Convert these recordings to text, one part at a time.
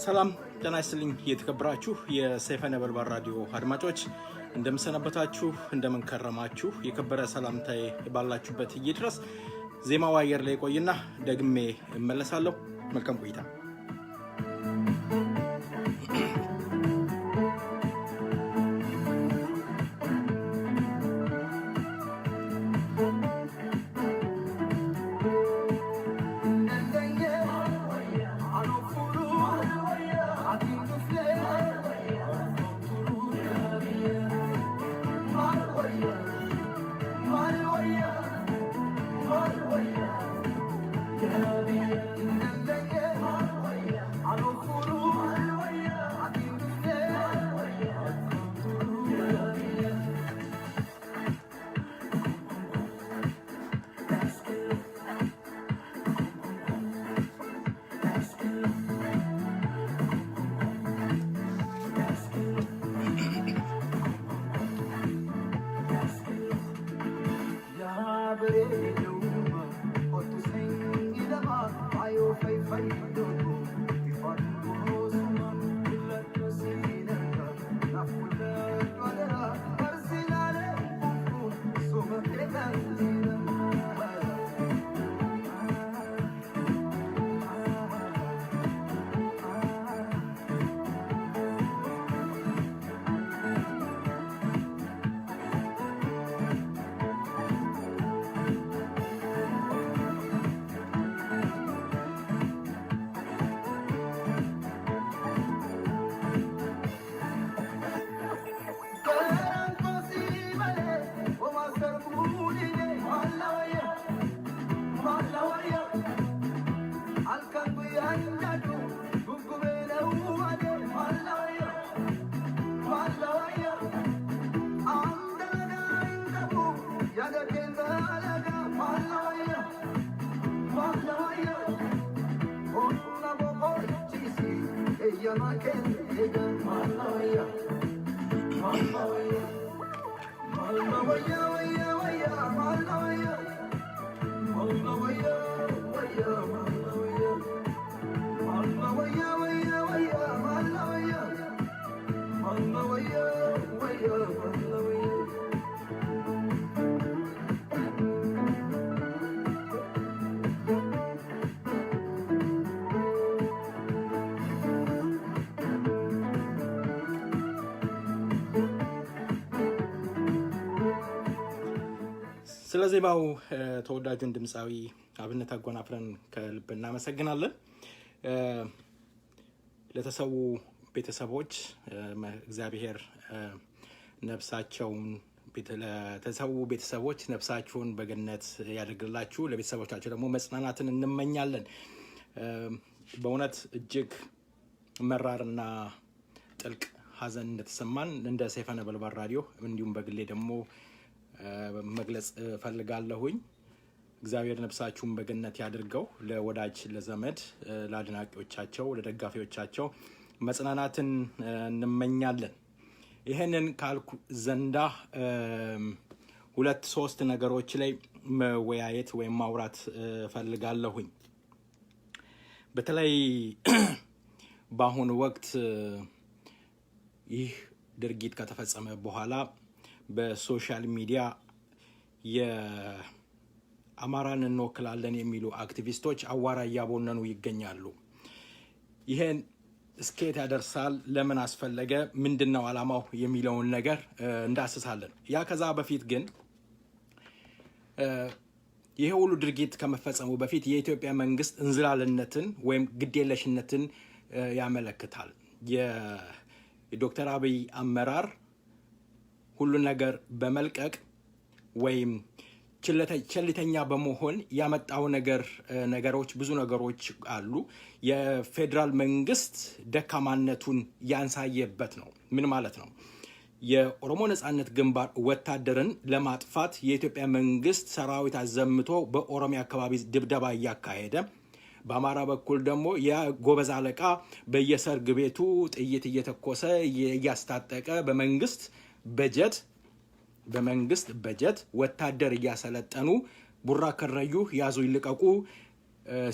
ሰላም ጤና ይስጥልኝ የተከበራችሁ የሰይፈ ነበልባል ራዲዮ አድማጮች እንደምሰነበታችሁ እንደምንከረማችሁ የከበረ ሰላምታዬ ባላችሁበት ይድረስ ዜማው አየር ላይ ቆይና ደግሜ እመለሳለሁ መልካም ቆይታ ስለዚህባው ተወዳጁን ድምጻዊ አብነት አጎናፍረን ከልብ እናመሰግናለን ለተሰው ቤተሰቦች እግዚአብሔር ነፍሳቸውን ለተሰው ቤተሰቦች ነፍሳቸውን በገነት ያድርግላችሁ ለቤተሰቦቻቸው ደግሞ መጽናናትን እንመኛለን በእውነት እጅግ መራርና ጥልቅ ሐዘን እንደተሰማን እንደ ሰይፈ ነበልባል ራዲዮ እንዲሁም በግሌ ደግሞ መግለጽ ፈልጋለሁኝ እግዚአብሔር ነፍሳችሁን በገነት ያድርገው ለወዳጅ ለዘመድ ለአድናቂዎቻቸው ለደጋፊዎቻቸው መጽናናትን እንመኛለን ይሄንን ካልኩ ዘንዳ ሁለት ሶስት ነገሮች ላይ መወያየት ወይም ማውራት ፈልጋለሁኝ በተለይ በአሁኑ ወቅት ይህ ድርጊት ከተፈጸመ በኋላ በሶሻል ሚዲያ የአማራን እንወክላለን የሚሉ አክቲቪስቶች አዋራ ያቦነኑ ይገኛሉ። ይሄን እስከት ያደርሳል፣ ለምን አስፈለገ፣ ምንድነው ዓላማው የሚለውን ነገር እንዳስሳለን። ያ ከዛ በፊት ግን ይሄ ሁሉ ድርጊት ከመፈጸሙ በፊት የኢትዮጵያ መንግስት እንዝላልነትን ወይም ግዴለሽነትን ያመለክታል። የዶክተር አብይ አመራር ሁሉ ነገር በመልቀቅ ወይም ቸልተኛ በመሆን ያመጣው ነገሮች ብዙ ነገሮች አሉ። የፌደራል መንግስት ደካማነቱን ያንሳየበት ነው። ምን ማለት ነው? የኦሮሞ ነጻነት ግንባር ወታደርን ለማጥፋት የኢትዮጵያ መንግስት ሰራዊት አዘምቶ በኦሮሚያ አካባቢ ድብደባ እያካሄደ፣ በአማራ በኩል ደግሞ የጎበዝ አለቃ በየሰርግ ቤቱ ጥይት እየተኮሰ እያስታጠቀ በመንግስት በጀት ወታደር እያሰለጠኑ ቡራ ከረዩ ያዙ ይልቀቁ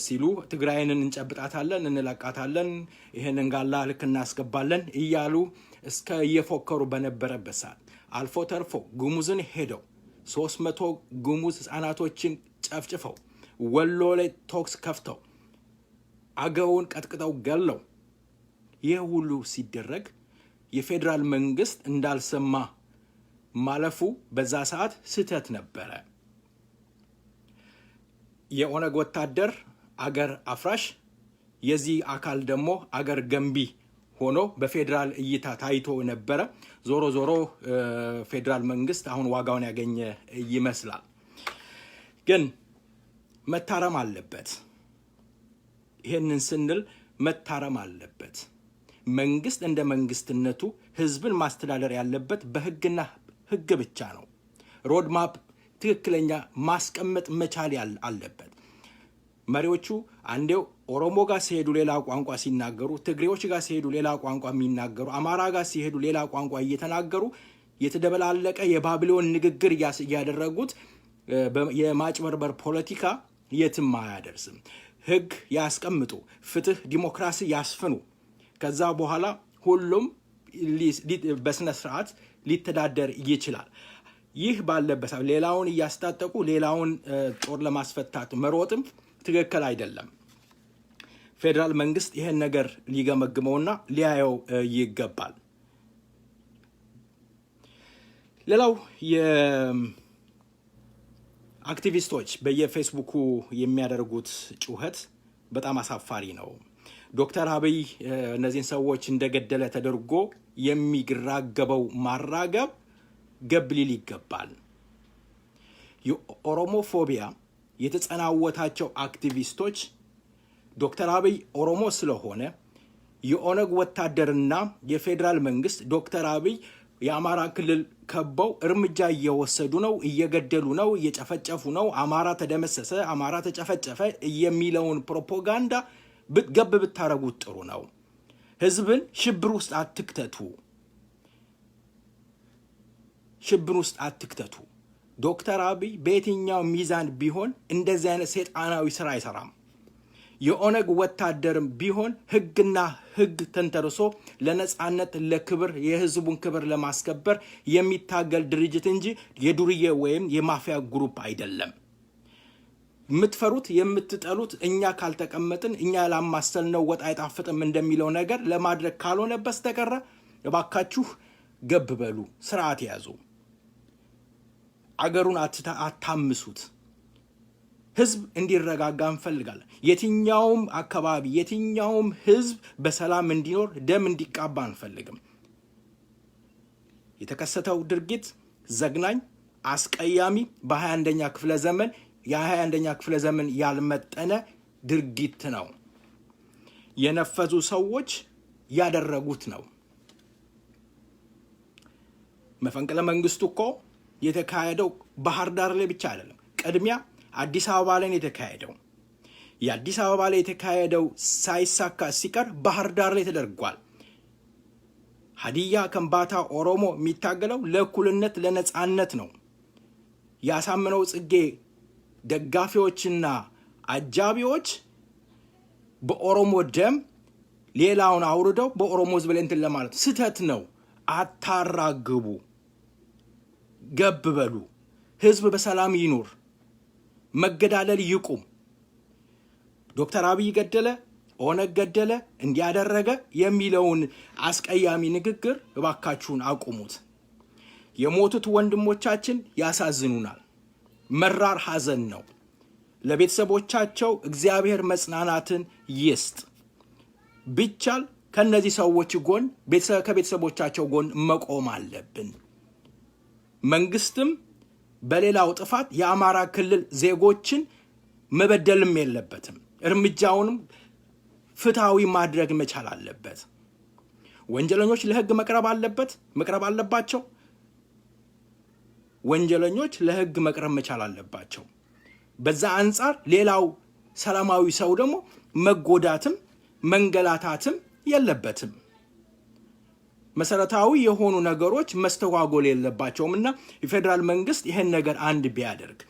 ሲሉ ትግራይን እንጨብጣታለን፣ እንለቃታለን፣ ይሄንን ጋላ ልክ እናስገባለን እያሉ እስከ እየፎከሩ በነበረበት ሰዓት አልፎ ተርፎ ጉሙዝን ሄደው 300 ጉሙዝ ህፃናቶችን ጨፍጭፈው ወሎ ላይ ቶክስ ከፍተው አገውን ቀጥቅጠው ገለው ይህ ሁሉ ሲደረግ የፌደራል መንግስት እንዳልሰማ ማለፉ በዛ ሰዓት ስህተት ነበረ። የኦነግ ወታደር አገር አፍራሽ፣ የዚህ አካል ደግሞ አገር ገንቢ ሆኖ በፌደራል እይታ ታይቶ ነበረ። ዞሮ ፌደራል መንግስት አሁን ዋጋውን ያገኘ ይመስላል። ግን መታረም አለበት። ይሄንን ስንል መታረም አለበት። መንግስት እንደ መንግስትነቱ ህዝብን ማስተዳደር ያለበት በህግና ህግ ብቻ ነው። ሮድማፕ ትክክለኛ ማስቀመጥ መቻል አለበት። መሪዎቹ አንዴው ኦሮሞ ጋር ሲሄዱ ሌላ ቋንቋ ሲናገሩ፣ ትግሬዎች ጋር ሲሄዱ ሌላ ቋንቋ የሚናገሩ፣ አማራ ጋር ሲሄዱ ሌላ ቋንቋ እየተናገሩ የተደበላለቀ የባቢሎን ንግግር እያደረጉት የማጭበርበር ፖለቲካ የትም አያደርስም። ህግ ያስቀምጡ፣ ፍትህ፣ ዲሞክራሲ ያስፍኑ። ከዛ በኋላ ሁሉም በስነ ስርዓት ሊተዳደር ይችላል። ይህ ባለበት ሌላውን እያስታጠቁ ሌላውን ጦር ለማስፈታት መሮጥም ትክክል አይደለም። ፌደራል መንግስት ይሄን ነገር ሊገመግመውና ሊያየው ይገባል። ሌላው የአክቲቪስቶች በየፌስቡኩ የሚያደርጉት ጩኸት በጣም አሳፋሪ ነው። ዶክተር አብይ እነዚህን ሰዎች እንደገደለ ተደርጎ የሚራገበው ማራገብ ገብ ሊል ይገባል። የኦሮሞፎቢያ የተጸናወታቸው አክቲቪስቶች ዶክተር አብይ ኦሮሞ ስለሆነ የኦነግ ወታደርና የፌደራል መንግስት ዶክተር አብይ የአማራ ክልል ከበው እርምጃ እየወሰዱ ነው፣ እየገደሉ ነው፣ እየጨፈጨፉ ነው፣ አማራ ተደመሰሰ፣ አማራ ተጨፈጨፈ የሚለውን ፕሮፓጋንዳ ገብ ብታረጉት ጥሩ ነው። ህዝብን ሽብር ውስጥ አትክተቱ። ዶክተር አብይ በየትኛው ሚዛን ቢሆን እንደዚህ አይነት ሰይጣናዊ ስራ አይሰራም። የኦነግ ወታደርም ቢሆን ህግና ህግ ተንተርሶ ለነጻነት፣ ለክብር፣ የህዝቡን ክብር ለማስከበር የሚታገል ድርጅት እንጂ የዱርዬ ወይም የማፊያ ግሩፕ አይደለም። የምትፈሩት የምትጠሉት እኛ ካልተቀመጥን እኛ ያላማሰልነው ወጥ አይጣፍጥም እንደሚለው ነገር ለማድረግ ካልሆነ በስተቀር እባካችሁ ገብ በሉ፣ ስርዓት ያዙ፣ አገሩን አታምሱት። ህዝብ እንዲረጋጋ እንፈልጋለን። የትኛውም አካባቢ የትኛውም ህዝብ በሰላም እንዲኖር ደም እንዲቃባ አንፈልግም። የተከሰተው ድርጊት ዘግናኝ፣ አስቀያሚ፣ በ21ኛ ክፍለ ዘመን የ21ኛ ክፍለ ዘመን ያልመጠነ ድርጊት ነው። የነፈዙ ሰዎች ያደረጉት ነው። መፈንቅለ መንግስቱ እኮ የተካሄደው ባህር ዳር ላይ ብቻ አይደለም። ቅድሚያ አዲስ አበባ ላይ የተካሄደው የአዲስ አበባ ላይ የተካሄደው ሳይሳካ ሲቀር ባህር ዳር ላይ ተደርጓል። ሀዲያ፣ ከምባታ፣ ኦሮሞ የሚታገለው ለእኩልነት ለነጻነት ነው። ያሳምነው ጽጌ ደጋፊዎችና አጃቢዎች በኦሮሞ ደም ሌላውን አውርደው በኦሮሞ ህዝብ ላይ እንትን ለማለት ስተት ነው። አታራግቡ፣ ገብ በሉ። ህዝብ በሰላም ይኑር፣ መገዳደል ይቁም። ዶክተር አብይ ገደለ፣ ኦነግ ገደለ፣ እንዲያደረገ የሚለውን አስቀያሚ ንግግር እባካችሁን አቁሙት። የሞቱት ወንድሞቻችን ያሳዝኑናል። መራር ሐዘን ነው። ለቤተሰቦቻቸው እግዚአብሔር መጽናናትን ይስጥ። ቢቻል ከነዚህ ሰዎች ጎን ከቤተሰቦቻቸው ጎን መቆም አለብን። መንግስትም በሌላው ጥፋት የአማራ ክልል ዜጎችን መበደልም የለበትም። እርምጃውንም ፍትሃዊ ማድረግ መቻል አለበት። ወንጀለኞች ለህግ መቅረብ አለባቸው። ወንጀለኞች ለህግ መቅረብ መቻል አለባቸው። በዛ አንፃር ሌላው ሰላማዊ ሰው ደግሞ መጎዳትም መንገላታትም የለበትም። መሰረታዊ የሆኑ ነገሮች መስተጓጎል የለባቸውምና የፌደራል መንግስት ይሄን ነገር አንድ ቢያደርግ።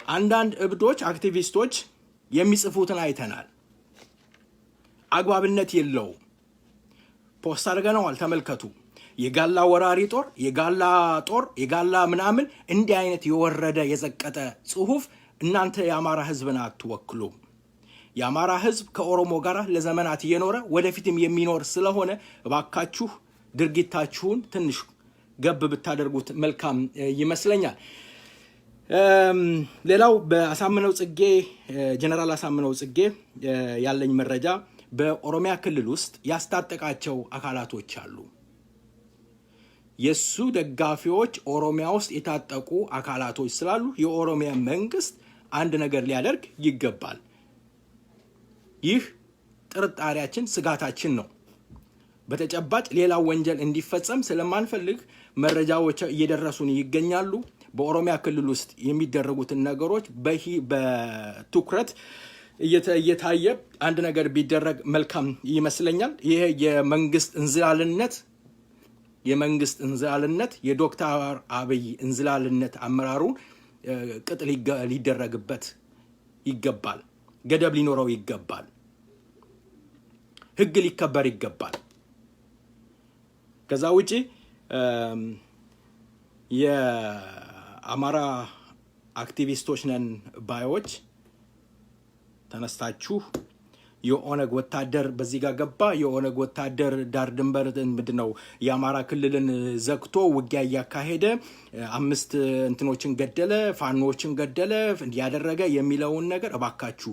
አንዳንድ እብዶች አክቲቪስቶች የሚጽፉትን አይተናል። አግባብነት የለውም። ፖስት አድርገነዋል፣ ተመልከቱ። የጋላ ወራሪ ጦር፣ የጋላ ምናምን እንዲህ አይነት የወረደ የዘቀጠ ጽሁፍ እናንተ የአማራ ህዝብን አትወክሉም። የአማራ ህዝብ ከኦሮሞ ጋር ለዘመናት እየኖረ ወደፊትም የሚኖር ስለሆነ እባካችሁ ድርጊታችሁን ትንሽ ገብ ብታደርጉት መልካም ይመስለኛል። ሌላው በአሳምነው ጽጌ ጀነራል አሳምነው ጽጌ ያለኝ መረጃ በኦሮሚያ ክልል ውስጥ ያስታጠቃቸው አካላቶች አሉ። የሱ ደጋፊዎች ኦሮሚያ ውስጥ የታጠቁ አካላቶች ስላሉ የኦሮሚያ መንግስት አንድ ነገር ሊያደርግ ይገባል። ይህ ጥርጣሬያችን፣ ስጋታችን ነው። በተጨባጭ ሌላ ወንጀል እንዲፈጸም ስለማንፈልግ መረጃዎች እየደረሱን ይገኛሉ። በኦሮሚያ ክልል ውስጥ የሚደረጉትን ነገሮች በትኩረት እየታየ አንድ ነገር ቢደረግ መልካም ይመስለኛል። ይሄ የመንግስት እንዝላልነት የዶክተር አብይ እንዝላልነት አመራሩ ቅጥ ሊደረግበት ይገባል። ገደብ ሊኖረው ይገባል። ህግ ሊከበር ይገባል። ከዛ ውጪ የአማራ አክቲቪስቶች ነን ባዮች ተነስታችሁ የኦነግ ወታደር በዚህ ጋር ገባ፣ የኦነግ ወታደር ዳር ድንበር ምንድነው የአማራ ክልልን ዘግቶ ውጊያ እያካሄደ 5 እንትኖችን ገደለ፣ ፋኖችን ገደለ፣ እንዲያደረገ የሚለውን ነገር እባካችሁ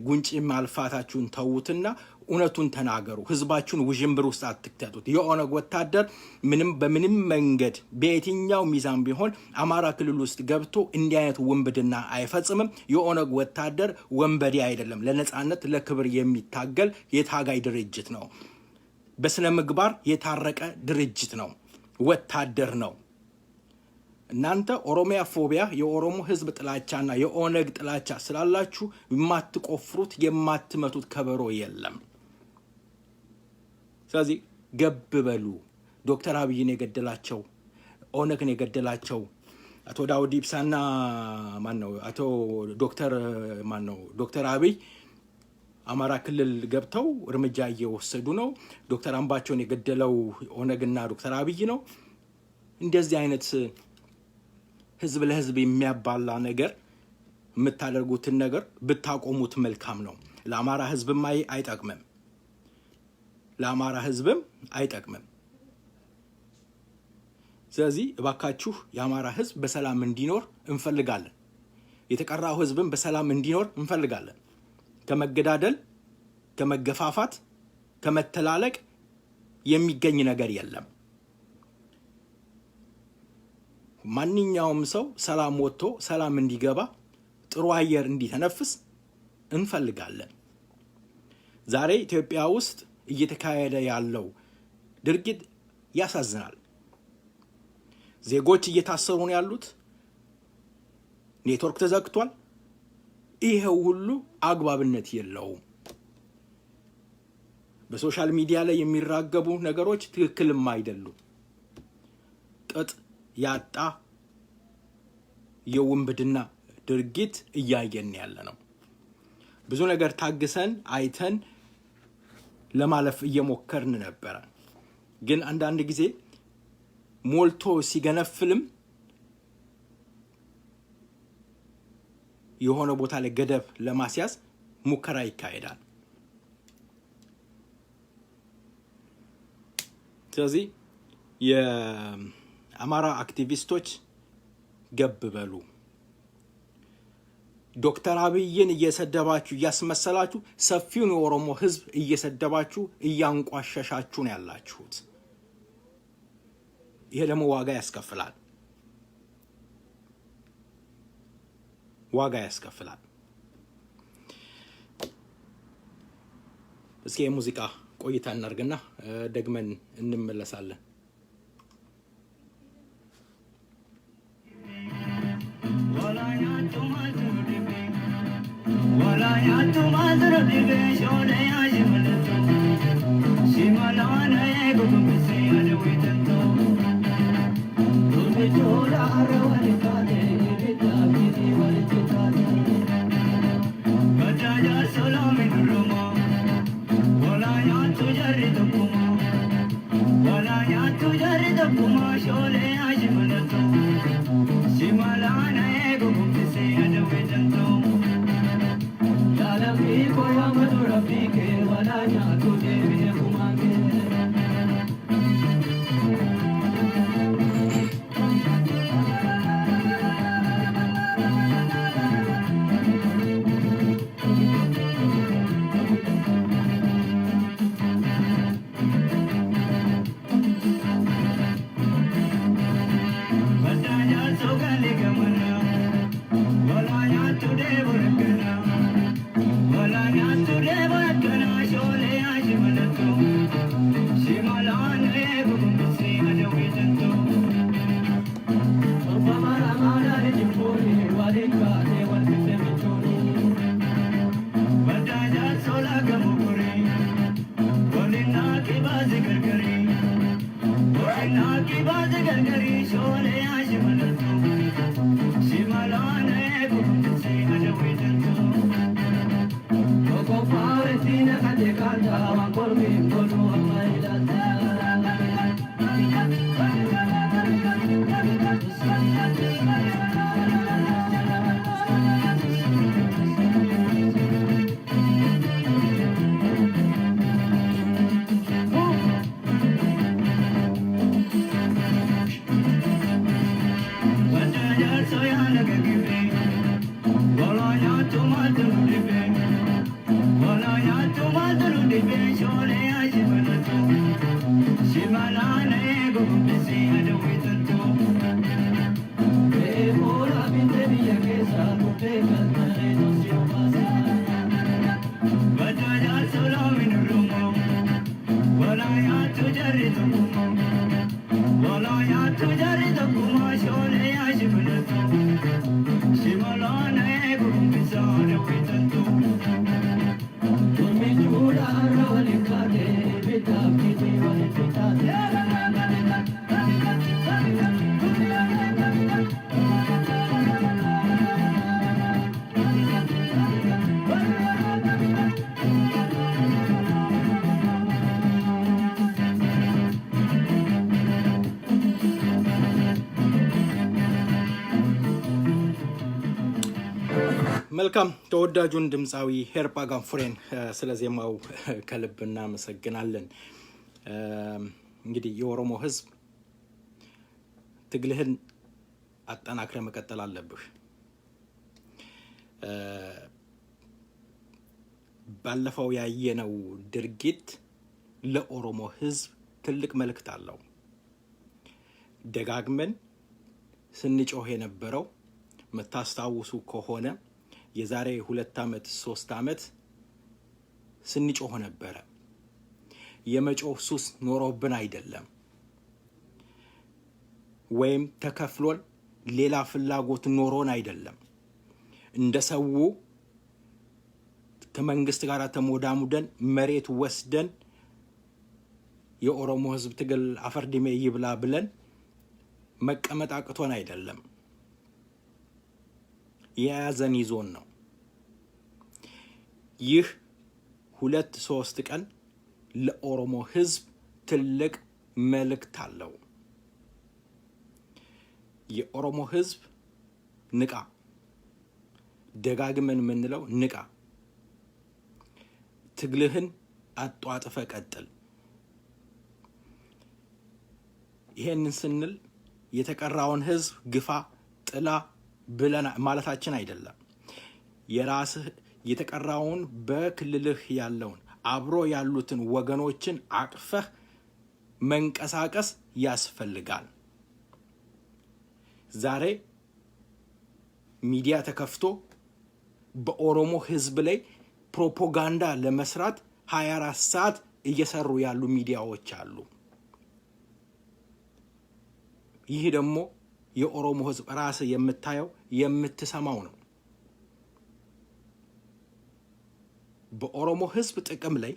ጉንጭ ማልፋታችሁን ተውትና እውነቱን ተናገሩ። ህዝባችሁን ውዥንብር ውስጥ አትክተቱት። የኦነግ ወታደር በምንም መንገድ በየትኛው ሚዛን ቢሆን አማራ ክልል ውስጥ ገብቶ እንዲህ አይነት ወንበድና አይፈጽምም። የኦነግ ወታደር ወንበዴ አይደለም። ለነጻነት ለክብር የሚታገል የታጋይ ድርጅት ነው። በስነ ምግባር የታረቀ ድርጅት ነው። ወታደር ነው። እናንተ ኦሮሚያ ፎቢያ የኦሮሞ ህዝብ ጥላቻና የኦነግ ጥላቻ ስላላችሁ የማትቆፍሩት የማትመቱት ከበሮ የለም። ስለዚህ ገብ በሉ። ዶክተር አብይን የገደላቸው ኦነግን የገደላቸው አቶ ዳውድ ኢብሳና አቶ ዶክተር አብይ አማራ ክልል ገብተው እርምጃ እየወሰዱ ነው። ዶክተር አምባቸውን የገደለው ኦነግና ዶክተር አብይ ነው። እንደዚህ አይነት ህዝብ ለህዝብ የሚያባላ ነገር የምታደርጉትን ነገር ብታቆሙት መልካም ነው። ለአማራ ህዝብም አይጠቅምም። ስለዚህ እባካችሁ የአማራ ህዝብ በሰላም እንዲኖር እንፈልጋለን። የተቀራው ህዝብም በሰላም እንዲኖር እንፈልጋለን። ከመገዳደል፣ ከመገፋፋት፣ ከመተላለቅ የሚገኝ ነገር የለም። ማንኛውም ሰው ሰላም ወጥቶ ሰላም እንዲገባ ጥሩ አየር እንዲተነፍስ እንፈልጋለን። ዛሬ ኢትዮጵያ ውስጥ እየተካሄደ ያለው ድርጊት ያሳዝናል። ዜጎች እየታሰሩ ነው ያሉት። ኔትወርክ ተዘግቷል። ይሄ ሁሉ አግባብነት የለውም። በሶሻል ሚዲያ ላይ የሚራገቡ ነገሮች ትክክልም አይደሉም። ቅጥ ያጣ የውንብድና ድርጊት እያየን ያለ ነው። ብዙ ነገር ታግሰን አይተን ለማለፍ እየሞከርን ነበር ግን አንዳንድ ጊዜ ሞልቶ ሲገነፍልም የሆነ ቦታ ላይ ገደብ ለማስያዝ ሙከራ ይካሄዳል ስለዚህ የአማራ አክቲቪስቶች ገብበሉ ዶክተር አብይን እየሰደባችሁ ያስመሰላችሁ ሰፊውን የኦሮሞ ህዝብ እየሰደባችሁ እያንቋሸሻችሁ ነው ያላችሁት ይሄ ደግሞ ዋጋ ያስከፍላል እስኪ የሙዚቃ ቆይታ እናርግና ደግመን እንመለሳለን ወላያቱ ማዝረብ ቢሾለ ያጅምልቱ ሲማላና የጉምስ ያለውተንቶ ዱብጆላ አረዋልካቴ ቢታቢቲ ወልጅታቴ በጃጃ ሰላም ኑሮሞ ወላያቱ ጀሪተኩማ ሾለ ያጅምልቱ ሲማላና የጉምስ ያለውተንቶ መልካም ተወዳጁን ድምጻዊ ሄርፓ ጋንፍሬን ስለዚህማው ከልብና መሰግናለን እንግዲህ የኦሮሞ ህዝብ ትግልህን አጠናክረ መቀጠል አለብህ ባለፈው ያየነው ድርጊት ለኦሮሞ ህዝብ ትልቅ መልእክት አለው ደጋግመን ስንጮህ የነበረው መታስታውሱ ከሆነ የዛሬ 2 አመት 3 አመት ስንጮህ ነበር የመጮህ ሱስ ኖሮብን አይደለም ወይም ተከፍሎን ሌላ ፍላጎት ኖሮን አይደለም እንደሰው ከመንግስት ጋር ተሞዳሙደን መሬት ወስደን የኦሮሞ ህዝብ ትግል አፈርዲሜ ይብላ ብለን መቀመጥ አቅቶን አይደለም የያዘን ይዞን ነው ይህ 2-3 ቀን ለኦሮሞ ህዝብ ትልቅ መልእክት አለው። የኦሮሞ ህዝብ ንቃ፣ ደጋግመን የምንለው ንቃ፣ ትግልህን አጧጥፈ ቀጥል። ይሄንን ስንል የተቀራውን ህዝብ ግፋ ጥላ ብለና ማለታችን አይደለም። የራስህ የተቀራውን በክልልህ ያለውን አብሮ ያሉትን ወገኖችን አቅፈህ መንቀሳቀስ ያስፈልጋል። ዛሬ ሚዲያ ተከፍቶ በኦሮሞ ህዝብ ላይ ፕሮፓጋንዳ ለመስራት 24 ሰዓት እየሰሩ ያሉ ሚዲያዎች አሉ። ይህ ደግሞ የኦሮሞ ህዝብ ራስ የምታየው የምትሰማው ነው። በኦሮሞ ህዝብ ጥቅም ላይ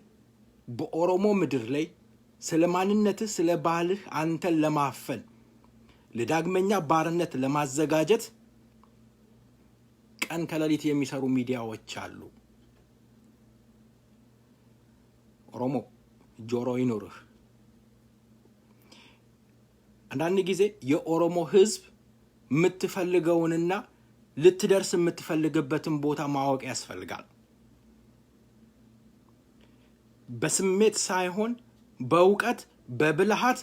በኦሮሞ ምድር ላይ ስለ ማንነትህ ስለ ባህልህ አንተን ለማፈን ለዳግመኛ ባርነት ለማዘጋጀት ቀን ከሌሊት የሚሰሩ ሚዲያዎች አሉ። ኦሮሞ ጆሮ ይኑርህ። አንዳንድ ጊዜ የኦሮሞ ህዝብ የምትፈልገውንና ልትደርስ የምትፈልግበትን ቦታ ማወቅ ያስፈልጋል። በስሜት ሳይሆን በእውቀት በብልሃት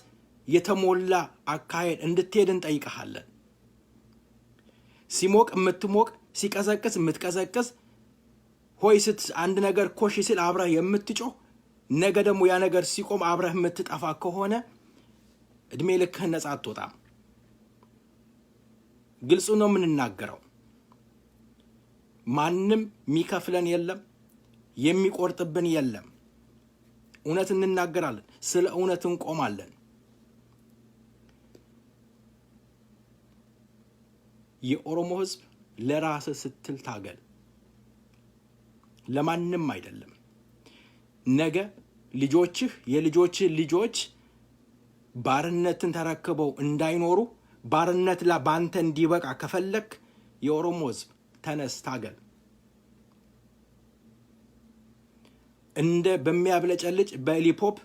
የተሞላ አካሄድ እንድትሄድ እንጠይቀሃለን። ሲሞቅ የምትሞቅ ሲቀዘቅዝ የምትቀዘቅዝ ሆይ ስት አንድ ነገር ኮሽ ሲል አብረህ የምትጮህ ነገ ደግሞ ያ ነገር ሲቆም አብረህ የምትጠፋ ከሆነ እድሜ ልክህን ነጻ አትወጣም። ግልጹ ነው የምንናገረው። ማንም የሚከፍለን የለም፣ የሚቆርጥብን የለም። እውነት እንናገራለን፣ ስለ እውነት እንቆማለን። የኦሮሞ ህዝብ ለራስ ስትል ታገል፣ ለማንም አይደለም። ነገ ልጆችህ የልጆችህ ልጆች ባርነትን ተረክበው እንዳይኖሩ ባርነት ባንተ እንዲበቃ ከፈለክ የኦሮሞ ህዝብ ተነስ ታገል። እንደ በሚያብለጨልጭ በሊፖፕ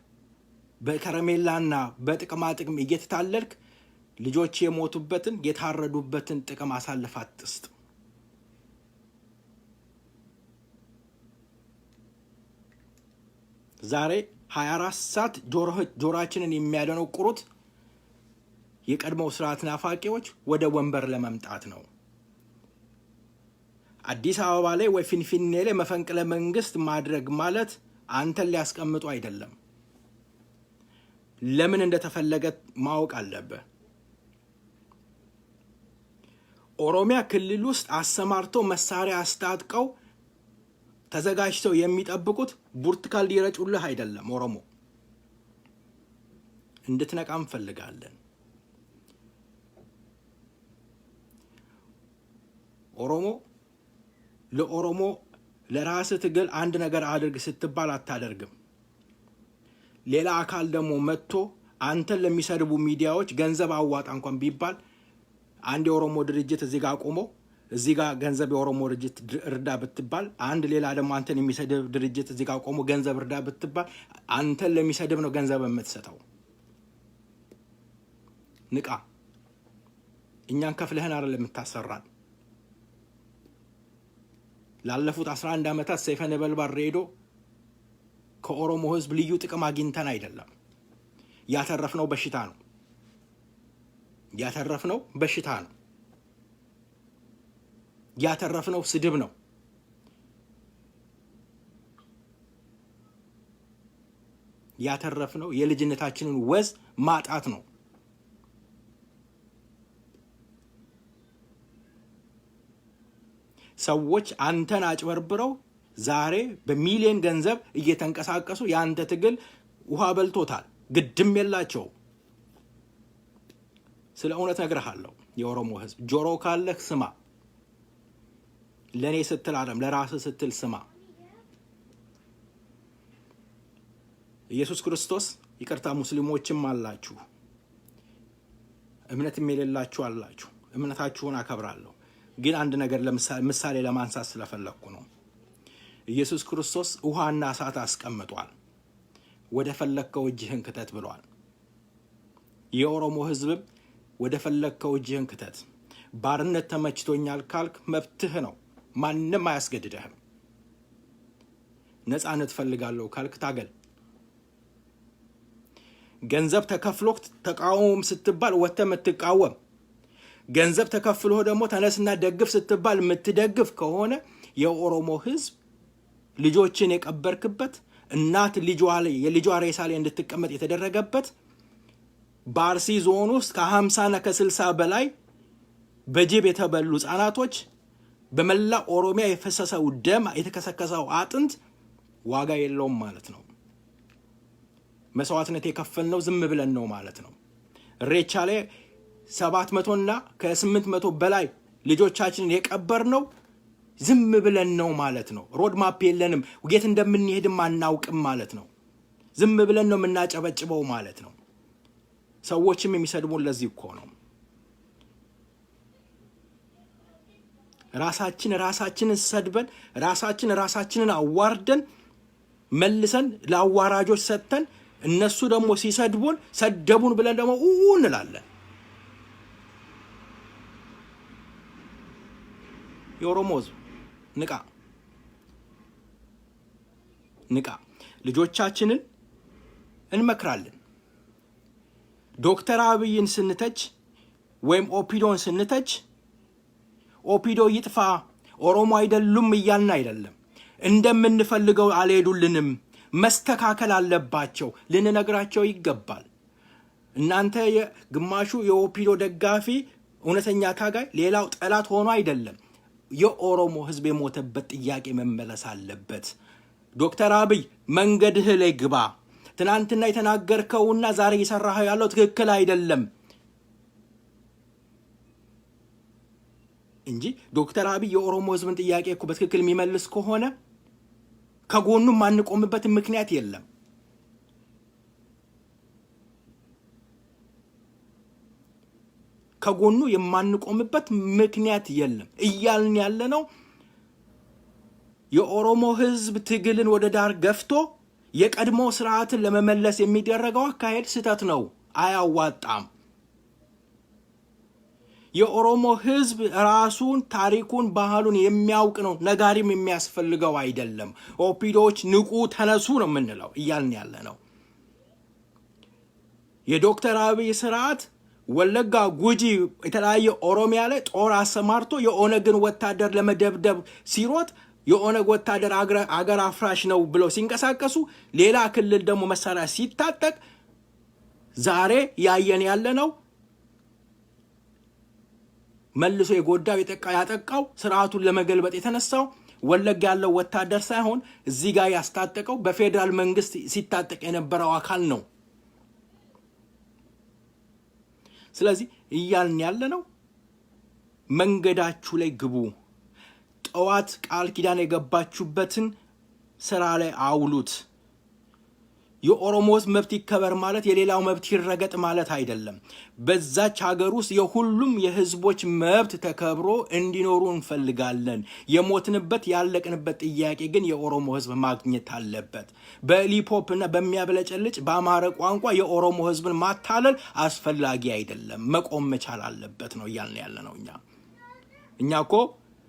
በከረሜላና በጥቅማ ጥቅም እየተታለልክ ልጆች የሞቱበትን የታረዱበትን ጥቅም አሳልፍ አትስጥ። ዛሬ 24 ሰዓት ጆሮአችንን የሚያደነቁሩት የቀድሞው ስርዓት ናፋቂዎች ወደ ወንበር ለመምጣት ነው። አዲስ አበባ ላይ ወይ ፊንፊኔ ላይ መፈንቅለ መንግስት ማድረግ ማለት አንተን ሊያስቀምጡ አይደለም። ለምን እንደተፈለገ ማወቅ አለበት። ኦሮሚያ ክልል ውስጥ አሰማርቶ መሳሪያ አስታጥቀው ተዘጋጅተው የሚጠብቁት ቡርቱካን ሊረጩልህ አይደለም። ኦሮሞ እንድትነቃ እንፈልጋለን። ኦሮሞ ለኦሮሞ ለራስ ትግል አንድ ነገር አድርግ ስትባል አታደርግም። ሌላ አካል ደግሞ መጥቶ አንተን ለሚሰድቡ ሚዲያዎች ገንዘብ አዋጣ እንኳን ቢባል አንድ የኦሮሞ ድርጅት እዚህ ጋር ቆሞ እዚህ ጋር ገንዘብ የኦሮሞ ድርጅት እርዳ ብትባል፣ አንድ ሌላ ደግሞ አንተን የሚሰድብ ድርጅት እዚህ ጋር ቆሞ ገንዘብ እርዳ ብትባል አንተን ለሚሰድብ ነው ገንዘብ የምትሰጠው። ንቃ። እኛን ከፍለህን አይደል የምታሰራን። ላለፉት 11 ዓመታት ሰይፈ ነበልባል ሬዲዮ ከኦሮሞ ህዝብ ልዩ ጥቅም አግኝተን አይደለም። ያተረፍነው በሽታ ነው። ያተረፍነው በሽታ ነው። ያተረፍነው ስድብ ነው። ያተረፍነው የልጅነታችንን ወዝ ማጣት ነው። ሰዎች አንተን አጭበርብረው ዛሬ በሚሊዮን ገንዘብ እየተንቀሳቀሱ ያንተ ትግል ውሃ በልቶታል። ግድም የላቸው። ስለ እውነት ነግርሃለሁ። የኦሮሞ ህዝብ ጆሮ ካለህ ስማ። ለኔ ስትል አይደለም ለራስህ ስትል ስማ። ኢየሱስ ክርስቶስ ይቅርታ ሙስሊሞችም አላችሁ፣ እምነትም የሌላችሁ አላችሁ። እምነታችሁን አከብራለሁ። ግን አንድ ነገር ምሳሌ ለማንሳት ስለፈለኩ ነው። ኢየሱስ ክርስቶስ ውሃና እሳት አስቀምጧል። ወደ ፈለከው እጅህን ክተት ብሏል። የኦሮሞ ህዝብ ወደ ፈለከው እጅህን ክተት። ባርነት ተመችቶኛል ካልክ መብትህ ነው፣ ማንንም አያስገድድህም። ነፃነት ፈልጋለሁ ካልክ ታገል። ገንዘብ ተከፍሎክ ተቃውም ስትባል ወጥተህ የምትቃወም፣ ገንዘብ ተከፍሎ ደግሞ ተነስና ደግፍ ስትባል የምትደግፍ ከሆነ የኦሮሞ ህዝብ ልጆችን የቀበርክበት እናት የልጇ ሬሳ ላይ እንድትቀመጥ የተደረገበት በአርሲ ዞን ውስጥ ከ50 ከ60 በላይ በጅብ የተበሉ ህጻናቶች በመላ ኦሮሚያ የፈሰሰው ደም የተከሰከሰው አጥንት ዋጋ የለውም ማለት ነው። መስዋዕትነት የከፈልነው ዝም ብለን ነው ማለት ነው። ሬቻ ላይ 700 እና ከ800 በላይ ልጆቻችንን የቀበርነው ዝም ብለን ነው ማለት ነው። ሮድ ማፕ የለንም፣ የት እንደምንሄድም አናውቅም ማለት ነው። ዝም ብለን ነው የምናጨበጭበው ማለት ነው። ሰዎችም የሚሰድቡን ለዚህ እኮ ነው። ራሳችንን ሰድበን ራሳችንን አዋርደን መልሰን ለአዋራጆች ሰጥተን እነሱ ደግሞ ሲሰድቡን ሰደቡን ብለን ደግሞ እንላለን። የኦሮሞ ህዝብ ንቃ። ልጆቻችንን እንመክራለን። ዶክተር አብይን ስንተች ወይም ኦፒዶን ስንተች ኦፒዶ ይጥፋ ኦሮሞ አይደሉም እያልን አይደለም። እንደምንፈልገው አልሄዱልንም፣ መስተካከል አለባቸው ልንነግራቸው ይገባል። እናንተ ግማሹ የኦፒዶ ደጋፊ እውነተኛ ታጋይ ሌላው ጠላት ሆኖ አይደለም። የኦሮሞ ህዝብ የሞተበት ጥያቄ መመለስ አለበት። ዶክተር አብይ መንገድህ ላይ ግባ። ትናንትና የተናገርከውና ዛሬ እየሰራኸው ያለው ትክክል አይደለም እንጂ ዶክተር አብይ የኦሮሞ ህዝብን ጥያቄ እኮ በትክክል የሚመልስ ከሆነ ከጎኑ ማንቆምበት ምክንያት የለም። ከጎኑ የማንቆምበት ምክንያት የለም። እያልን ያለነው የኦሮሞ ህዝብ ትግልን ወደ ዳር ገፍቶ የቀድሞ ስርዓትን ለመመለስ የሚደረገው አካሄድ ስህተት ነው፣ አያዋጣም። የኦሮሞ ህዝብ ራሱን ታሪኩን ባህሉን የሚያውቅ ነው፣ ነጋሪም የሚያስፈልገው አይደለም። ኦፒዶች ንቁ ተነሱ ነው የምንለው እያልን ያለነው። የዶክተር አብይ ስርዓት ወለጋ ጉጂ የተለያየ ኦሮሚያ ላይ ጦር አሰማርቶ የኦነግን ወታደር ለመደብደብ ሲሮጥ የኦነግ ወታደር አገር አፍራሽ ነው ብለው ሲንቀሳቀሱ ሌላ ክልል ደግሞ መሳሪያ ሲታጠቅ ዛሬ ያየን ያለነው መልሶ የጎዳው ያጠቃው ስርዓቱን ለመገልበጥ የተነሳው ወለጋ ያለው ወታደር ሳይሆን እዚህ ጋር ያስታጠቀው በፌደራል መንግስት ሲታጠቅ የነበረው አካል ነው። ስለዚህ እያልን ያለነው መንገዳችሁ ላይ ግቡ። ጠዋት ቃል ኪዳን የገባችሁበትን ስራ ላይ አውሉት። የኦሮሞ መብት ይከበር ማለት የሌላው መብት ይረገጥ ማለት አይደለም። በዛች ሀገር ውስጥ የሁሉም የህዝቦች መብት ተከብሮ እንዲኖሩ እንፈልጋለን። የሞትንበት ያለቅንበት ጥያቄ ግን የኦሮሞ ህዝብ ማግኘት አለበት። በሊፖፕ እና በሚያበለጨልጭ በአማረ ቋንቋ የኦሮሞ ህዝብን ማታለል አስፈላጊ አይደለም፣ መቆም መቻል አለበት ነው እያልን ያለ ነው። እኛ እኮ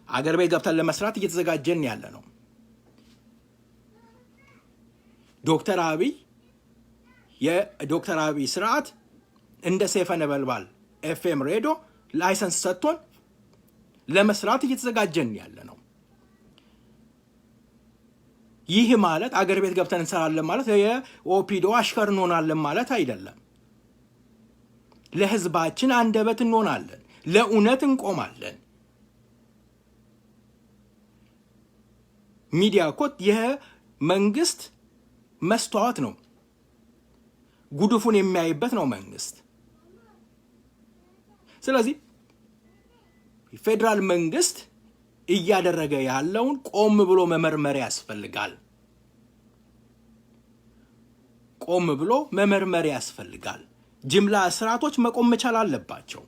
አገር ቤት ገብተን ለመስራት እየተዘጋጀን ያለ ነው። ዶክተር አብይ ስርዓት እንደ ሰይፈ ነበልባል ኤፍኤም ሬዲዮ ላይሰንስ ሰጥቶን ለመስራት እየተዘጋጀን ያለ ነው። ይህ ማለት አገር ቤት ገብተን እንሰራለን ማለት የኦፒዶ አሽከር እንሆናለን ማለት አይደለም። ለህዝባችን አንደበት እንሆናለን፣ ለእውነት እንቆማለን። ሚዲያ እኮ የመንግስት መስተዋት ነው፣ ጉድፉን የሚያይበት ነው መንግስት። ስለዚህ ፌደራል መንግስት እያደረገ ያለውን ቆም ብሎ መመርመር ያስፈልጋል። ጅምላ እስራቶች መቆም መቻል አለባቸው።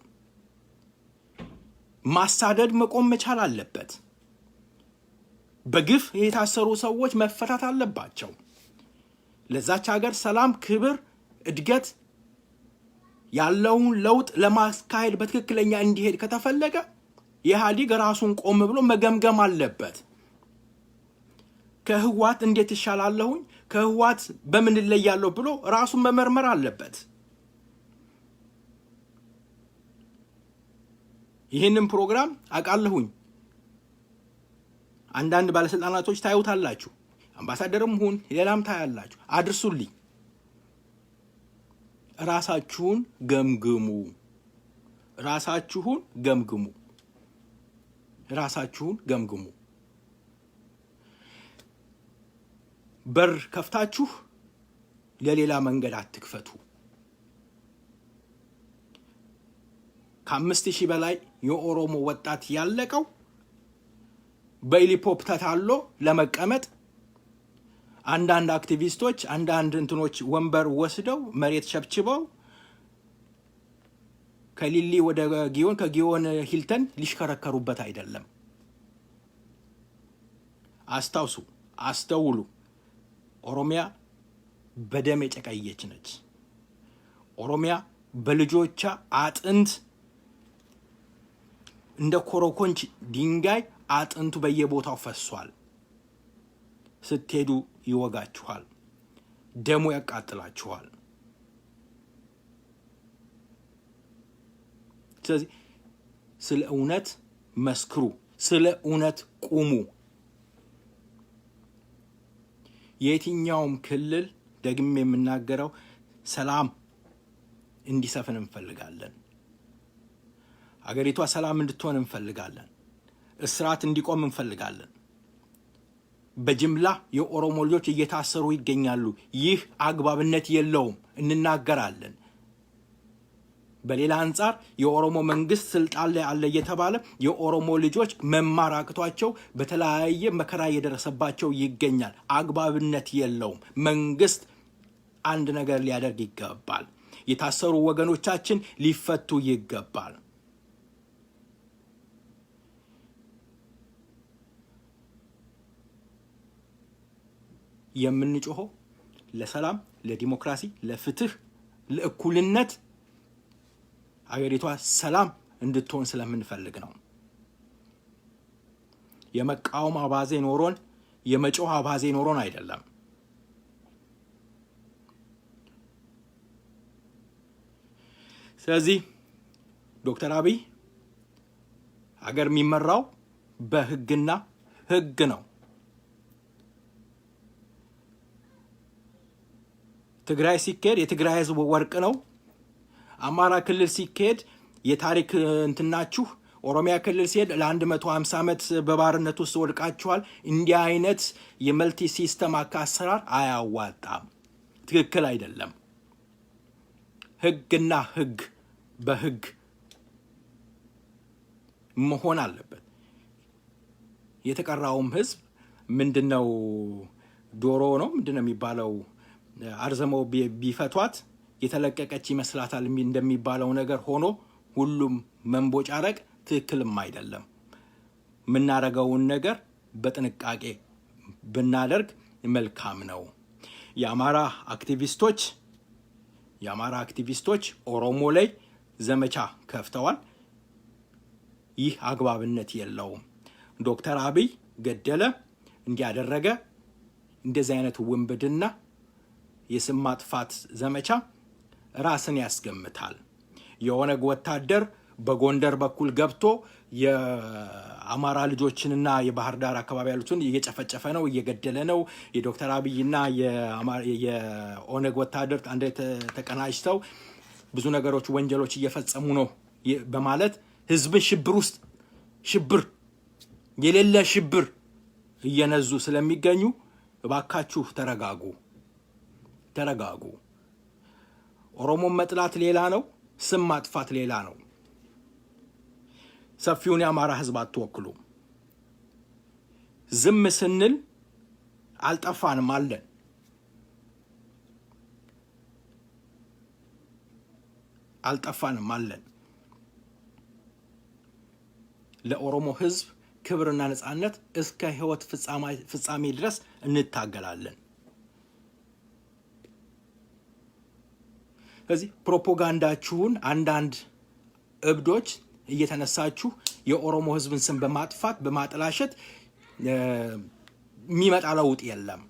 ማሳደድ መቆም መቻል አለበት። በግፍ የታሰሩ ሰዎች መፈታት አለባቸው። ለዛች ሀገር ሰላም ክብር እድገት ያለውን ለውጥ ለማስካሄድ በትክክለኛ እንዲሄድ ከተፈለገ ኢህአዴግ ራሱን ቆም ብሎ መገምገም አለበት። ከህዋት እንዴት ይሻላለሁኝ ከህዋት በምን ለያለው ብሎ ራሱን መመርመር አለበት። ይሄንን ፕሮግራም አቃለሁኝ አንዳንድ ባለስልጣናቶች ታዩታላችሁ አምባሳደርም ሁን ሌላም ታያላችሁ አድርሱልኝ ራሳችሁን ገምግሙ በር ከፍታችሁ ለሌላ መንገድ አትክፈቱ። ከ5000 በላይ የኦሮሞ ወጣት ያለቀው በሄሊኮፕተር ታሎ ለመቀመጥ አንዳንድ አክቲቪስቶች አንዳንድ እንትኖች ወንበር ወስደው መሬት ሸብችበው ከሊሊ ወደ ጊዮን ከጊዮን ሂልተን ሊሽከረከሩበት አይደለም። አስተውሉ። ኦሮሚያ በደም የጨቀየች ነች። ኦሮሚያ በልጆቿ አጥንት እንደ ኮረኮንች ድንጋይ አጥንቱ በየቦታው ፈሷል። ስትሄዱ ይወጋችኋል፣ ደሙ ያቃጥላችኋል። ስለዚህ ስለ እውነት መስክሩ፣ ስለ እውነት ቁሙ። የትኛውም ክልል ደግሜ የምናገረው ሰላም እንዲሰፍን እንፈልጋለን። አገሪቷ ሰላም እንድትሆን እንፈልጋለን። እስራት እንዲቆም እንፈልጋለን። በጅምላ የኦሮሞ ልጆች እየታሰሩ ይገኛሉ። ይህ አግባብነት የለውም፣ እንናገራለን። በሌላ አንጻር የኦሮሞ መንግስት ስልጣን ላይ አለ እየተባለ የኦሮሞ ልጆች መማር አቅቷቸው በተለያየ መከራ እየደረሰባቸው ይገኛል። አግባብነት የለውም። መንግስት አንድ ነገር ሊያደርግ ይገባል። የታሰሩ ወገኖቻችን ሊፈቱ ይገባል። የምንጮኸው ለሰላም፣ ለዲሞክራሲ፣ ለፍትህ፣ ለእኩልነት አገሪቷ ሰላም እንድትሆን ስለምንፈልግ ነው። የመቃወም አባዜ ኖሮን የመጮህ አባዜ ኖሮን አይደለም። ስለዚህ ዶክተር አብይ ሀገር የሚመራው በህግና ህግ ነው። ትግራይ ሲካሄድ የትግራይ ህዝብ ወርቅ ነው። አማራ ክልል ሲካሄድ የታሪክ እንትናችሁ፣ ኦሮሚያ ክልል ሲሄድ ለ150 ዓመት በባርነት ውስጥ ወድቃችኋል። እንዲህ አይነት የመልቲ ሲስተም አሰራር አያዋጣም፣ ትክክል አይደለም። ህግና ህግ በህግ መሆን አለበት። የተቀራውም ህዝብ ምንድነው ዶሮ ነው ምንድነው የሚባለው አርዘመው ቢፈቷት የተለቀቀች ይመስላታል እንደሚባለው ነገር ሆኖ ሁሉም መንቦጫረቅ ትክክልም አይደለም። ምናረጋውን ነገር በጥንቃቄ ብናደርግ መልካም ነው። የአማራ አክቲቪስቶች ኦሮሞ ላይ ዘመቻ ከፍተዋል። ይህ አግባብነት የለውም። ዶክተር አብይ ገደለ እንዲያደረገ እንደዚህ አይነት ውንብድና የስም ማጥፋት ዘመቻ ራስን ያስገምታል። የኦነግ ወታደር በጎንደር በኩል ገብቶ የአማራ ልጆችንና የባህር ዳር አካባቢ ያሉትን እየጨፈጨፈ ነው፣ እየገደለ ነው። የዶክተር አብይና የኦነግ ወታደር አንድ ተቀናጅተው ብዙ ነገሮች ወንጀሎች እየፈጸሙ ነው በማለት ህዝብን ሽብር የሌለ ሽብር እየነዙ ስለሚገኙ እባካችሁ ተረጋጉ። ኦሮሞን መጥላት ሌላ ነው፣ ስም ማጥፋት ሌላ ነው። ሰፊውን የአማራ ህዝብ አትወክሉ። ዝም ስንል አልጠፋንም አለን። ለኦሮሞ ህዝብ ክብርና ነጻነት እስከ ህይወት ፍጻሜ ድረስ እንታገላለን። ስለዚህ ፕሮፓጋንዳችሁን አንዳንድ እብዶች እየተነሳችሁ የኦሮሞ ህዝብን ስም በማጥፋት በማጥላሸት የሚመጣ ለውጥ የለም።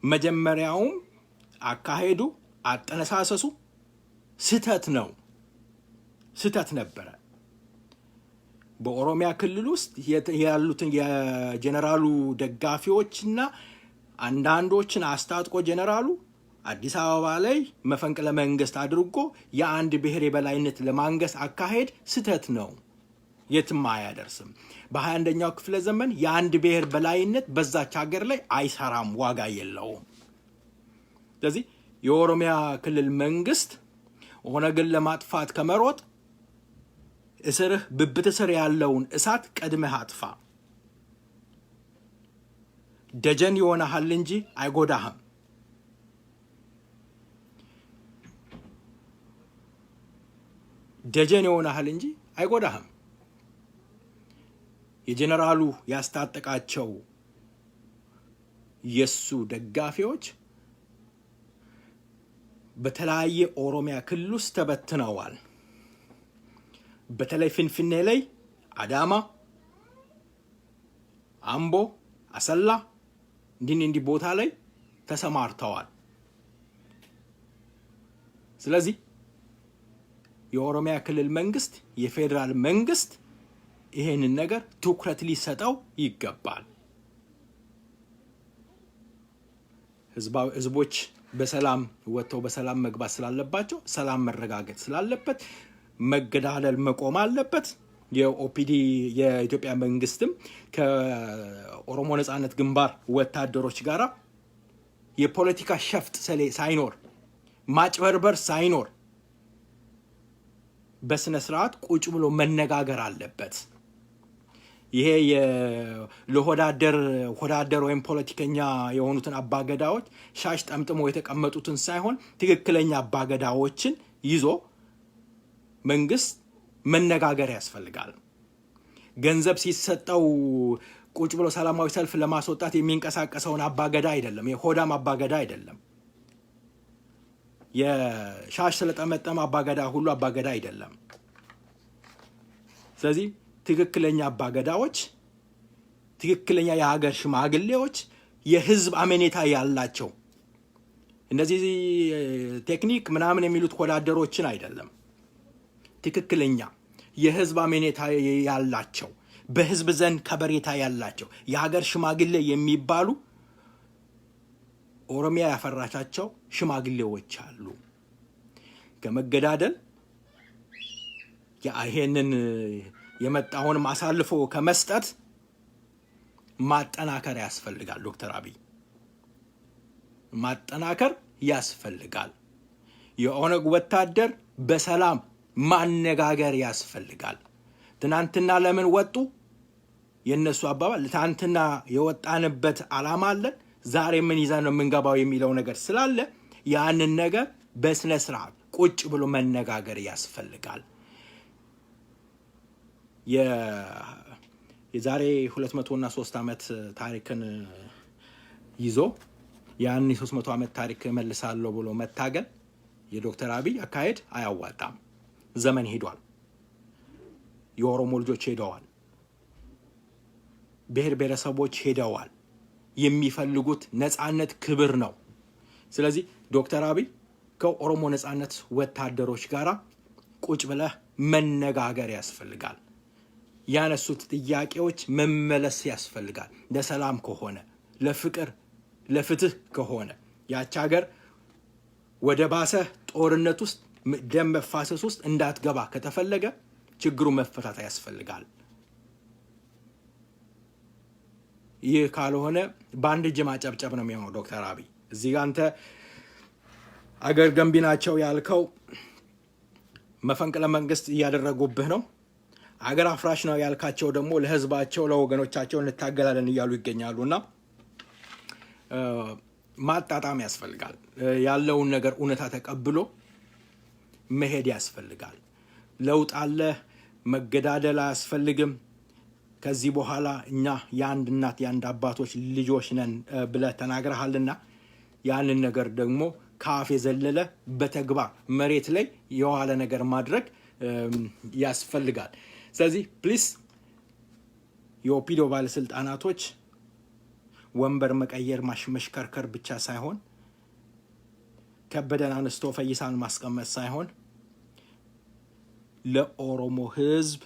መጀመሪያውም አካሄዱ አጠነሳሰሱ ስህተት ነው፣ ስህተት ነበረ። በኦሮሚያ ክልል ውስጥ ያሉትን የጀነራሉ ደጋፊዎችና አንዳንዶችን አስታጥቆ ጀነራሉ አዲስ አበባ ላይ መፈንቅለ መንግስት አድርጎ የአንድ ብሔር የበላይነት ለማንገስ አካሄድ ስህተት ነው፣ የትም አያደርስም። በ21ኛው ክፍለ ዘመን የአንድ ብሔር በላይነት በዛች ሀገር ላይ አይሰራም፣ ዋጋ የለውም። ስለዚህ የኦሮሚያ ክልል መንግስት ኦነግን ለማጥፋት ከመሮጥ እስርህ ብብት ስር ያለውን እሳት ቀድመህ አጥፋ። ደጀን ይሆናል እንጂ አይጎዳህም። ደጀን ይሆናል እንጂ አይጎዳህም። የጀነራሉ ያስታጠቃቸው የሱ ደጋፊዎች በተለያየ ኦሮሚያ ክልል ውስጥ ተበትነዋል። በተለይ ፍንፍኔ ላይ፣ አዳማ፣ አምቦ፣ አሰላ እንዲህ ቦታ ላይ ተሰማርተዋል። ስለዚህ የኦሮሚያ ክልል መንግስት፣ የፌደራል መንግስት ይሄንን ነገር ትኩረት ሊሰጠው ይገባል። ህዝቦች በሰላም ወጥተው በሰላም መግባት ስላለባቸው፣ ሰላም መረጋገጥ ስላለበት መገዳደል መቆም አለበት። የኦፒዲ የኢትዮጵያ መንግስትም ከኦሮሞ ነጻነት ግንባር ወታደሮች ጋራ የፖለቲካ ሸፍጥ ሳይኖር ማጭበርበር ሳይኖር በስነ ስርዓት ቁጭ ብሎ መነጋገር አለበት። ይሄ ለሆዳደር ወይም ፖለቲከኛ የሆኑትን አባገዳዎች ሻሽ ጠምጥሞ የተቀመጡትን ሳይሆን ትክክለኛ አባገዳዎችን ይዞ መንግስት መነጋገር ያስፈልጋል። ገንዘብ ሲሰጠው ቁጭ ብሎ ሰላማዊ ሰልፍ ለማስወጣት የሚንቀሳቀሰውን አባገዳ አይደለም፣ የሆዳም አባገዳ አይደለም። የሻሽ ስለጠመጠመ አባገዳ ሁሉ አባገዳ አይደለም። ስለዚህ ትክክለኛ አባገዳዎች፣ ትክክለኛ የሀገር ሽማግሌዎች፣ የህዝብ አመኔታ ያላቸው እነዚህ ቴክኒክ ምናምን የሚሉት ወዳደሮችን አይደለም። ትክክለኛ የህዝብ አመኔታ ያላቸው፣ በህዝብ ዘንድ ከበሬታ ያላቸው የሀገር ሽማግሌ የሚባሉ ኦሮሚያ ያፈራቻቸው ሽማግሌዎች አሉ። ከመገዳደል ይሄንን የመጣውን ማሳልፎ ከመስጠት ማጠናከር ያስፈልጋል። ዶክተር አብይ ማጠናከር ያስፈልጋል። የኦነግ ወታደር በሰላም ማነጋገር ያስፈልጋል። ትናንትና ለምን ወጡ? የነሱ አባባል ትናንትና የወጣንበት ዓላማ አለን፣ ዛሬ ምን ይዘን ነው የምንገባው የሚለው ነገር ስላለ ያንን ነገር በስነ ስርዓት ቁጭ ብሎ መነጋገር ያስፈልጋል። የዛሬ 200 እና 3 ዓመት ታሪክን ይዞ ያን 300 ዓመት ታሪክ መልሳለሁ ብሎ መታገል የዶክተር አብይ አካሄድ አያዋጣም። ዘመን ሄዷል። የኦሮሞ ልጆች ሄደዋል። ብሔር ብሔረሰቦች ሄደዋል። የሚፈልጉት ነጻነት፣ ክብር ነው። ስለዚህ ዶክተር አብይ ከኦሮሞ ነጻነት ወታደሮች ጋራ ቁጭ ብለህ መነጋገር ያስፈልጋል። ያነሱት ጥያቄዎች መመለስ ያስፈልጋል። ለሰላም ከሆነ፣ ለፍቅር፣ ለፍትህ ከሆነ ያች ሀገር ወደ ባሰ ጦርነት ውስጥ ደም መፋሰስ ውስጥ እንዳትገባ ከተፈለገ ችግሩ መፈታት ያስፈልጋል። ይህ ካልሆነ በአንድ እጅ ማጨብጨብ ነው የሚሆነው። ዶክተር አብይ እዚህ ጋር አንተ አገር ገንቢ ናቸው ያልከው መፈንቅለ መንግስት እያደረጉብህ ነው። አገር አፍራሽ ነው ያልካቸው ደግሞ ለህዝባቸው ለወገኖቻቸው እንታገላለን እያሉ ይገኛሉና ማጣጣም ያስፈልጋል። ያለውን ነገር እውነታ ተቀብሎ መሄድ ያስፈልጋል። ለውጥ አለ፣ መገዳደል አያስፈልግም። ከዚህ በኋላ እኛ የአንድ እናት የአንድ አባቶች ልጆች ነን ብለህ ተናግረሃልና ያንን ነገር ደግሞ ካፍ የዘለለ በተግባር መሬት ላይ የዋለ ነገር ማድረግ ያስፈልጋል። ስለዚህ ፕሊስ የኦፒዶ ባለስልጣናቶች ወንበር መቀየር ማሽመሽከርከር ብቻ ሳይሆን ከበደን አንስቶ ፈይሳን ማስቀመጥ ሳይሆን ለኦሮሞ ህዝብ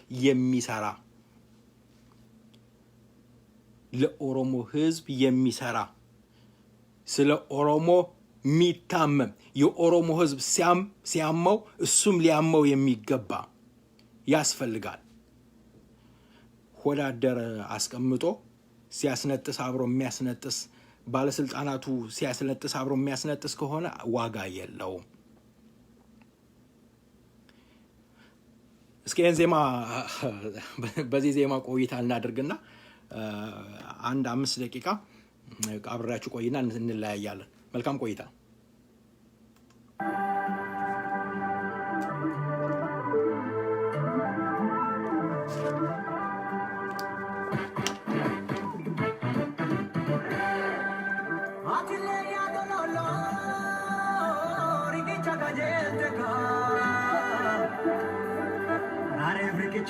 የሚሰራ ስለ ኦሮሞ ሚታመም የኦሮሞ ህዝብ ሲያመው እሱም ሊያመው የሚገባ ያስፈልጋል። ሆዳደር አስቀምጦ ሲያስነጥስ አብሮ የሚያስነጥስ ባለስልጣናቱ ሲያስነጥስ አብሮ የሚያስነጥስ ከሆነ ዋጋ የለውም። እስኪ ዜማ በዚህ ዜማ ቆይታ እናድርግና አንድ 5 ደቂቃ አብራችሁ ቆይና እንለያያለን። መልካም ቆይታ።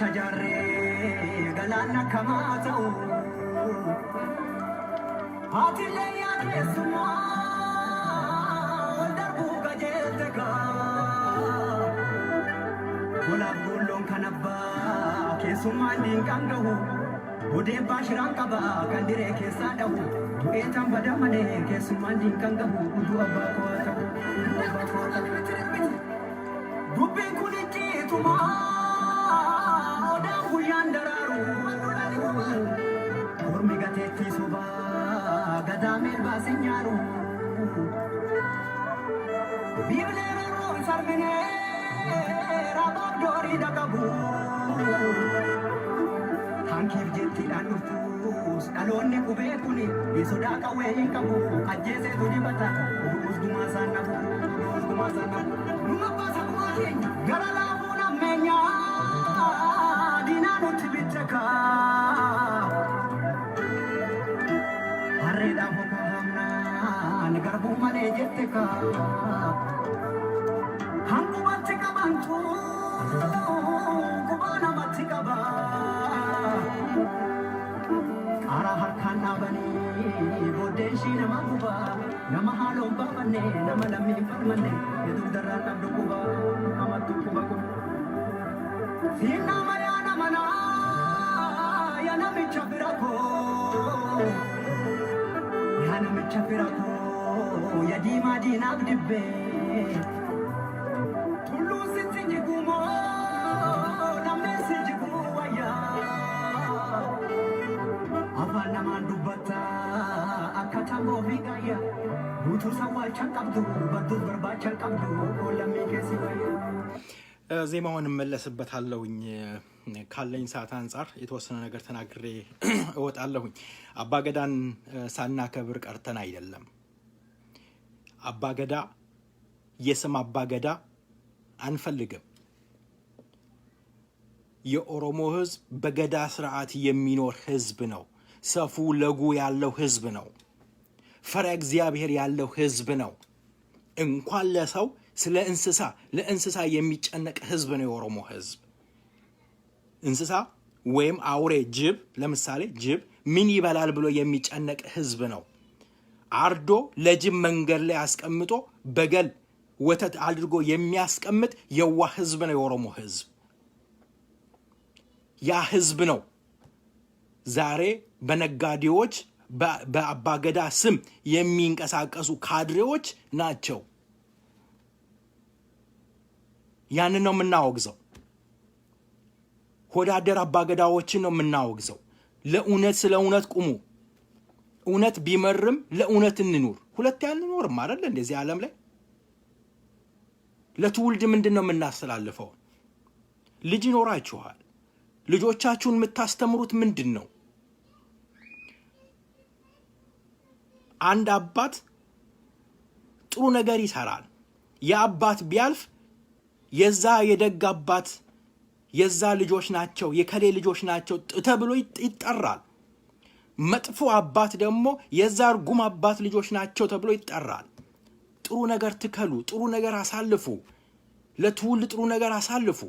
Chajare galana kamatau atile ya kesuma darbu gajelteka wala golon kanabba kesuma ningangahu ode bashiran kaba kandire kesadahu etam badamane kesuma ningangahu udu abba ko dubbe kuliti tuma Ormigateti soba gadamel basinyaru Biblere ron sarmine rabadori dakabu Tankir jetti danufus dalonne kubekuni bisoda kawe kabu ajese dudibata usduma sanabu numapasa kumake garala buna menya dinanu tibitaka Areda hokamna nagarbu mane jetteka hangu batika bantu kubana batika ba ara harkana bani bodeshi nama kuba nama halo babane nama lammi parmane edu darana dukuba amatu kuba ko sina mayana mana yana michapirako yana michapirako yadi madina abdibbe tulu sitiji gumo na message guwaya afana mandubata akatango vigaya butu sawa chakabdu badu barba chakabdu kolami kesiwaya ዜማውን መለስበታለሁኝ ካለኝ ሰዓት አንፃር የተወሰነ ነገር ተናግሬ እወጣለሁኝ። አባገዳን ሳናከብር ቀርተን አይደለም። አባገዳ የስም አባገዳ አንፈልግም። የኦሮሞ ህዝብ በገዳ ስርዓት የሚኖር ህዝብ ነው። ሰፉ ለጉ ያለው ህዝብ ነው። ፈረ እግዚአብሔር ያለው ህዝብ ነው። እንኳን ለሰው ስለ ለእንስሳ የሚጨነቅ ህዝብ ነው የኦሮሞ ህዝብ። እንስሳ ወይም አውሬ ጅብ፣ ለምሳሌ ጅብ ምን ይበላል ብሎ የሚጨነቅ ህዝብ ነው። አርዶ ለጅብ መንገድ ላይ አስቀምጦ በገል ወተት አድርጎ የሚያስቀምጥ የዋህ ህዝብ ነው የኦሮሞ ህዝብ። ያ ህዝብ ነው ዛሬ በነጋዴዎች በአባገዳ ስም የሚንቀሳቀሱ ካድሬዎች ናቸው። ያንን ነው የምናወግዘው። ሆዳደር አባገዳዎችን ነው የምናወግዘው። ለእውነት ስለ እውነት ቁሙ። እውነት ቢመርም ለእውነት እንኑር። ሁለት ያንኖርም አይደል እንደዚህ ዓለም ላይ ለትውልድ ምንድነው የምናስተላልፈው? ልጅ ይኖራችኋል። ልጆቻችሁን የምታስተምሩት ምንድነው? አንድ አባት ጥሩ ነገር ይሰራል። የአባት ቢያልፍ የዛ የደግ አባት የዛ ልጆች ናቸው የከሌ ልጆች ናቸው ተብሎ ይጠራል። መጥፎ አባት ደግሞ የዛ ርጉም አባት ልጆች ናቸው ተብሎ ይጠራል። ጥሩ ነገር ትከሉ ጥሩ ነገር አሳልፉ ለትውልድ ጥሩ ነገር አሳልፉ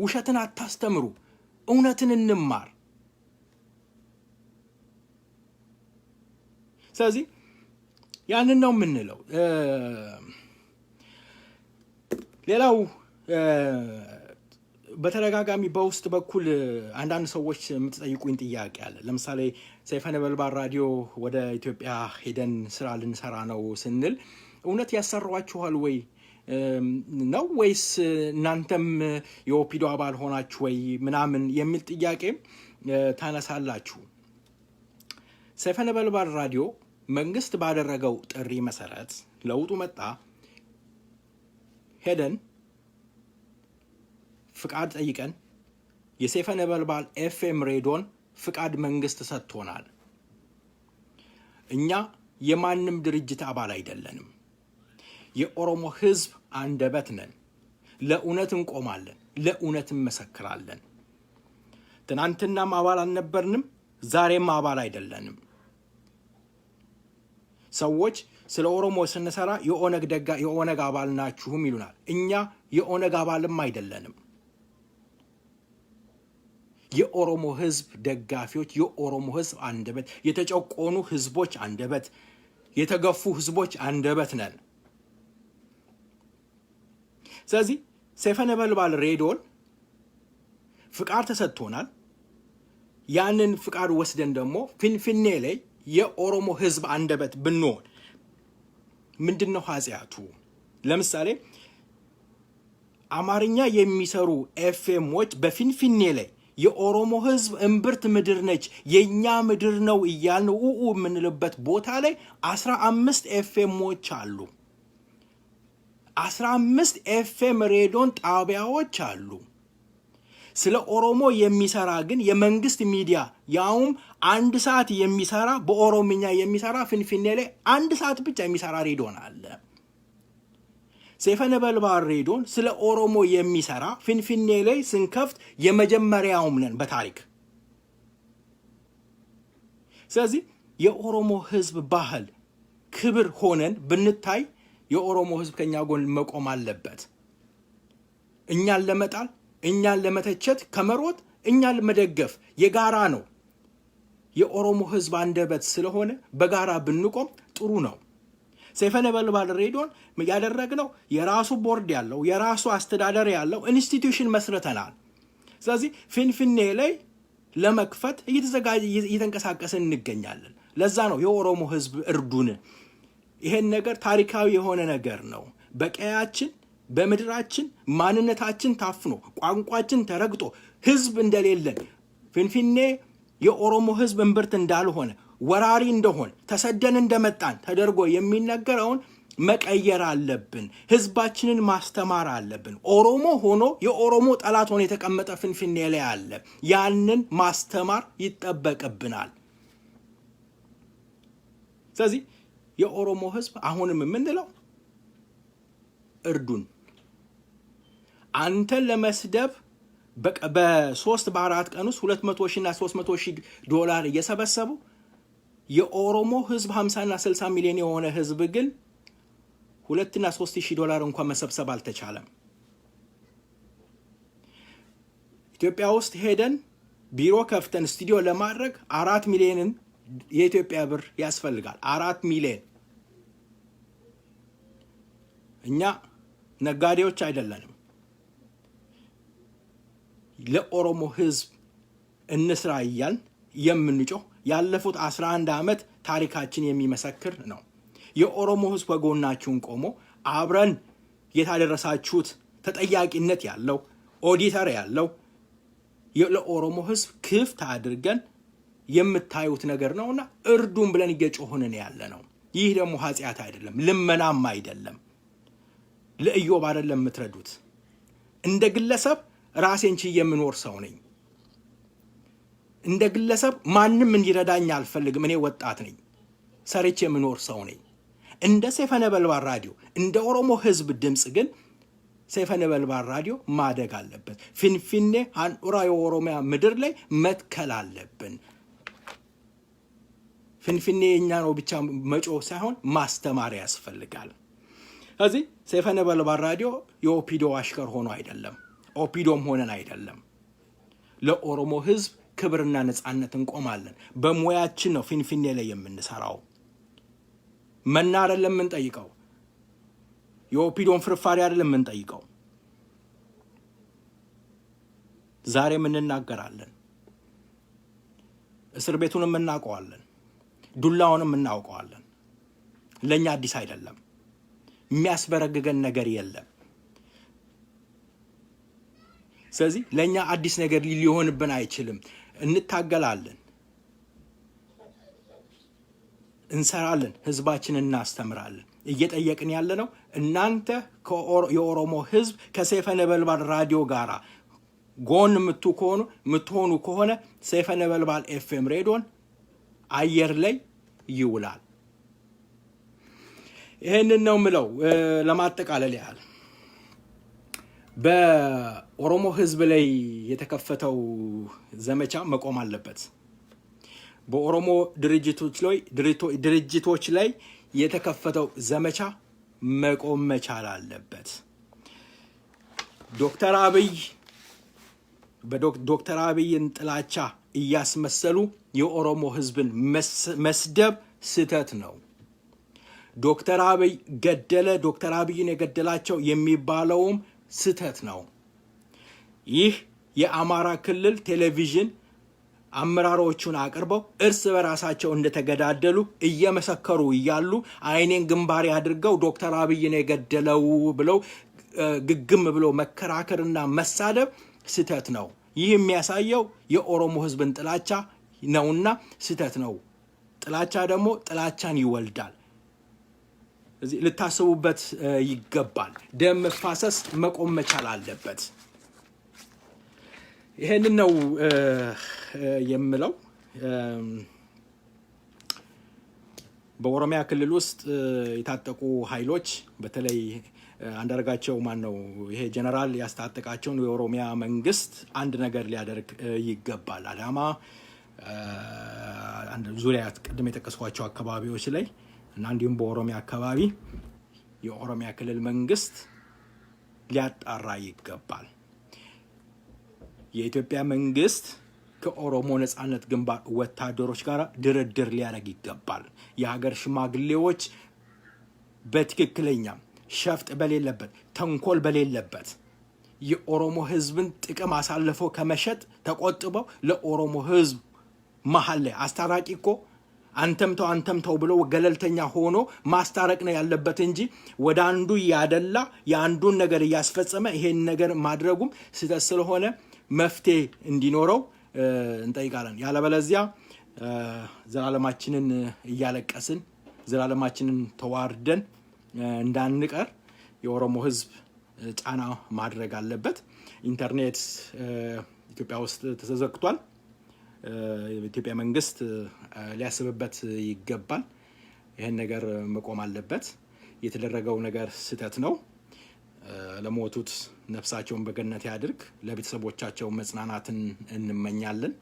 ውሸትን አታስተምሩ እውነትን እንማር ስለዚህ ያንን ነው የምንለው ሌላው በተረጋጋሚ በውስጥ በኩል አንዳንድ ሰዎች የምትጠይቁኝ ጥያቄ አለ ለምሳሌ ሰይፈ ነበልባል ራዲዮ ወደ ኢትዮጵያ ሄደን ስራ ልንሰራ ነው ስንል እውነት ያሰራዋችኋል ወይ ነው ወይስ እናንተም የኦፒዶ አባል ሆናችሁ ወይ ምናምን የሚል ጥያቄ ታነሳላችሁ ሰይፈ ነበልባል ራዲዮ መንግስት ባደረገው ጥሪ መሰረት ለውጡ መጣ ሄደን ፍቃድ ጠይቀን የሰይፈ ነበልባል ኤፍኤም ሬዲዮን ፍቃድ መንግስት ሰጥቶናል እኛ የማንም ድርጅት አባል አይደለንም የኦሮሞ ህዝብ አንደበት ነን ለኡነት እንቆማለን ለኡነት እንመሰክራለን ትናንትናም አባል አልነበርንም ዛሬም አባል አይደለንም ሰዎች ስለ ኦሮሞ ስንሰራ የኦነግ አባል ናችሁም ይሉናል እኛ የኦነግ አባልም አይደለንም የኦሮሞ ህዝብ ደጋፊዎች የኦሮሞ ህዝብ አንደበት የተጨቆኑ ህዝቦች አንደበት የተገፉ ህዝቦች አንደበት ነን ስለዚህ ሰይፈ ነበልባል ሬዲዮን ፍቃድ ተሰጥቶናል ያንን ፍቃድ ወስደን ደግሞ ፊንፊኔ ላይ የኦሮሞ ህዝብ አንደበት ብንሆን ምንድነው ኃጢያቱ ለምሳሌ አማርኛ የሚሰሩ ኤፍኤሞች በፊንፊኔ ላይ የኦሮሞ ህዝብ እምብርት ምድር ነች የኛ ምድር ነው እያልን ምንልበት ቦታ ላይ 15 ኤፍኤሞች አሉ 15 ኤፍኤም ሬዲዮን ጣቢያዎች አሉ ስለ ኦሮሞ የሚሰራ ግን የመንግስት ሚዲያ ያውም አንድ ሰዓት የሚሰራ በኦሮምኛ የሚሰራ ፊንፊኔ ላይ አንድ ሰዓት ብቻ የሚሰራ ሬዲዮን አለ ሰይፈ ነበልባል ሬዲዮን ስለ ኦሮሞ የሚሰራ ፊንፊኔ ላይ ስንከፍት የመጀመሪያውም ነን በታሪክ ስለዚህ የኦሮሞ ህዝብ ባህል ክብር ሆነን ብንታይ የኦሮሞ ህዝብ ከኛ ጎን መቆም አለበት እኛን ለመጣል እኛን ለመተቸት ከመሮጥ እኛን ለመደገፍ የጋራ ነው የኦሮሞ ህዝብ አንደበት ስለሆነ በጋራ ብንቆም ጥሩ ነው ሰይፈ ነበልባል ሬዲዮን ያደረግነው የራሱ ቦርድ ያለው የራሱ አስተዳደር ያለው ኢንስቲትዩሽን መስርተናል ስለዚህ ፊንፊኔ ላይ ለመክፈት እየተንቀሳቀስን እንገኛለን ለዛ ነው የኦሮሞ ህዝብ እርዱን ይሄን ነገር ታሪካዊ የሆነ ነገር ነው በቀያችን በመድራችን ማንነታችን ታፍኖ ቋንቋችን ተረግጦ ህዝብ እንደሌለን ፊንፊኔ የኦሮሞ ህዝብ እምብርት እንዳልሆነ ወራሪ እንደሆነ ተሰደን እንደመጣን ተደርጎ የሚነገረውን መቀየር አለብን ህዝባችንን ማስተማር አለብን ኦሮሞ ሆኖ የኦሮሞ ጠላት ሆኖ የተቀመጠ ፊንፊኔ ላይ አለ ያንን ማስተማር ይጠበቅብናል ስለዚህ የኦሮሞ ህዝብ አሁንም የምንለው እርዱን አንተን ለመስደብ በ3 በ4 ቀን ውስጥ 200,000 እና 300,000 ዶላር እየሰበሰቡ የኦሮሞ ህዝብ 50 እና 60 ሚሊዮን የሆነ ህዝብ ግን 2 እና 3,000 ዶላር እንኳን መሰብሰብ አልተቻለም ኢትዮጵያ ውስጥ ሄደን ቢሮ ከፍተን ስቱዲዮ ለማድረግ 4 ሚሊዮን የኢትዮጵያ ብር ያስፈልጋል 4 ሚሊዮን እኛ ነጋዴዎች አይደለንም ለኦሮሞ ህዝብ እንስራ ይያል የምንጮህ ያለፉት 11 አመት ታሪካችን የሚመሰክር ነው የኦሮሞ ህዝብ ወጎናችሁን ቆሞ አብረን የታደረሳችሁት ተጠያቂነት ያለው ኦዲተር ያለው ለኦሮሞ ህዝብ ክፍት አድርገን የምታዩት ነገር ነውና እርዱን ብለን እየጮህንን ያለ ነው ይህ ደግሞ ኃጢያት አይደለም ልመናም አይደለም ለእዮብ አይደለም የምትረዱት እንደ ግለሰብ ራሴን ችዬ የምኖር ሰው ነኝ እንደ ግለሰብ ማንም እንዲረዳኝ አልፈልግም እኔ ወጣት ነኝ ሰርቼ የምኖር ሰው ነኝ እንደ ሰይፈ ነበልባል ራዲዮ እንደ ኦሮሞ ህዝብ ድምጽ ግን ሰይፈ ነበልባል ራዲዮ ማደግ አለበት ፊንፊኔ አንኡራ የኦሮሚያ ምድር ላይ መትከል አለብን ፍንፍኔ እኛ ነው ብቻ መጮ ሳይሆን ማስተማር ያስፈልጋል። ስለዚህ ሰይፈ ነበልባል ራዲዮ የኦፒዶ አሽከር ሆኖ አይደለም፣ ኦፒዶም ሆነን አይደለም። ለኦሮሞ ህዝብ ክብርና ነጻነት እንቆማለን። በሙያችን ነው ፍንፍኔ ላይ የምንሰራው። መና አይደለም የምንጠይቀው፣ የኦፒዶን ፍርፋሪ አይደለም የምንጠይቀው። ዛሬም እንናገራለን። እስር ቤቱንም እናውቀዋለን፣ ዱላውንም እናውቀዋለን። ለኛ አዲስ አይደለም። የሚያስበረግገን ነገር የለም። ስለዚህ ለኛ አዲስ ነገር ሊሆንብን አይችልም። እንታገላለን፣ እንሰራለን፣ ህዝባችንን እናስተምራለን። እየጠየቅን ያለነው እናንተ የኦሮሞ ህዝብ ከሰይፈ ነበልባል ራዲዮ ጋራ ጎን የምትሆኑ ከሆነ ሰይፈ ነበልባል ኤፍኤም ሬዲዮን አየር ላይ ይውላል። ይሄንን ነው ምለው። ለማጠቃለል ያህል በኦሮሞ ህዝብ ላይ የተከፈተው ዘመቻ መቆም አለበት። በኦሮሞ ድርጅቶች ላይ የተከፈተው ዘመቻ መቆም መቻል አለበት። ዶክተር አብይን ጥላቻ እያስመሰሉ የኦሮሞ ህዝብን መስደብ ስህተት ነው። ዶክተር አብይ ገደለ፣ ዶክተር አብይን የገደላቸው የሚባለውም ስህተት ነው። ይህ የአማራ ክልል ቴሌቪዥን አመራሮቹን አቅርበው እርስ በራሳቸው እንደተገዳደሉ እየመሰከሩ እያሉ አይኔን ግንባር አድርገው ዶክተር አብይን የገደለው ብለው ግግም ብለው መከራከርና መሳደብ ስህተት ነው። ይህ የሚያሳየው የኦሮሞ ህዝብን ጥላቻ ነውና ስህተት ነው። ጥላቻ ደግሞ ጥላቻን ይወልዳል። እዚህ ልታስቡበት ይገባል። ደም መፋሰስ መቆም መቻል አለበት። ይሄንን ነው የምለው። በኦሮሚያ ክልል ውስጥ የታጠቁ ኃይሎች በተለይ አንዳርጋቸው ይሄ ጀነራል ያስታጠቃቸውን የኦሮሚያ መንግስት አንድ ነገር ሊያደርግ ይገባል። አዳማ ዙሪያ ቅድም የጠቀስኳቸው አካባቢዎች ላይ እና እንዲሁም በኦሮሚያ አካባቢ የኦሮሚያ ክልል መንግስት ሊያጣራ ይገባል። የኢትዮጵያ መንግስት ከኦሮሞ ነጻነት ግንባር ወታደሮች ጋር ድርድር ሊያደርግ ይገባል። የሀገር ሽማግሌዎች በትክክለኛ ሸፍጥ በሌለበት ተንኮል በሌለበት የኦሮሞ ህዝብን ጥቅም አሳልፈው ከመሸጥ ተቆጥበው ለኦሮሞ ህዝብ መሀል ላይ አስታራቂ እኮ አንተምተው ብሎ ገለልተኛ ሆኖ ማስታረቅ ነው ያለበት እንጂ ወደ አንዱ ያደላ የአንዱን ነገር እያስፈጸመ ይሄን ነገር ማድረጉም ስህተት ስለሆነ መፍትሄ እንዲኖረው እንጠይቃለን። ያለበለዚያ ዘላለማችንን እያለቀስን ዘላለማችንን ተዋርደን እንዳንቀር የኦሮሞ ህዝብ ጫና ማድረግ አለበት። ኢንተርኔት ኢትዮጵያ ውስጥ ተዘግቷል። የኢትዮጵያ መንግስት ሊያስብበት ይገባል። ይሄን ነገር መቆም አለበት። የተደረገው ነገር ስህተት ነው። ለሞቱት ነፍሳቸውን በገነት ያድርግ። ለቤተሰቦቻቸው መጽናናትን እንመኛለን።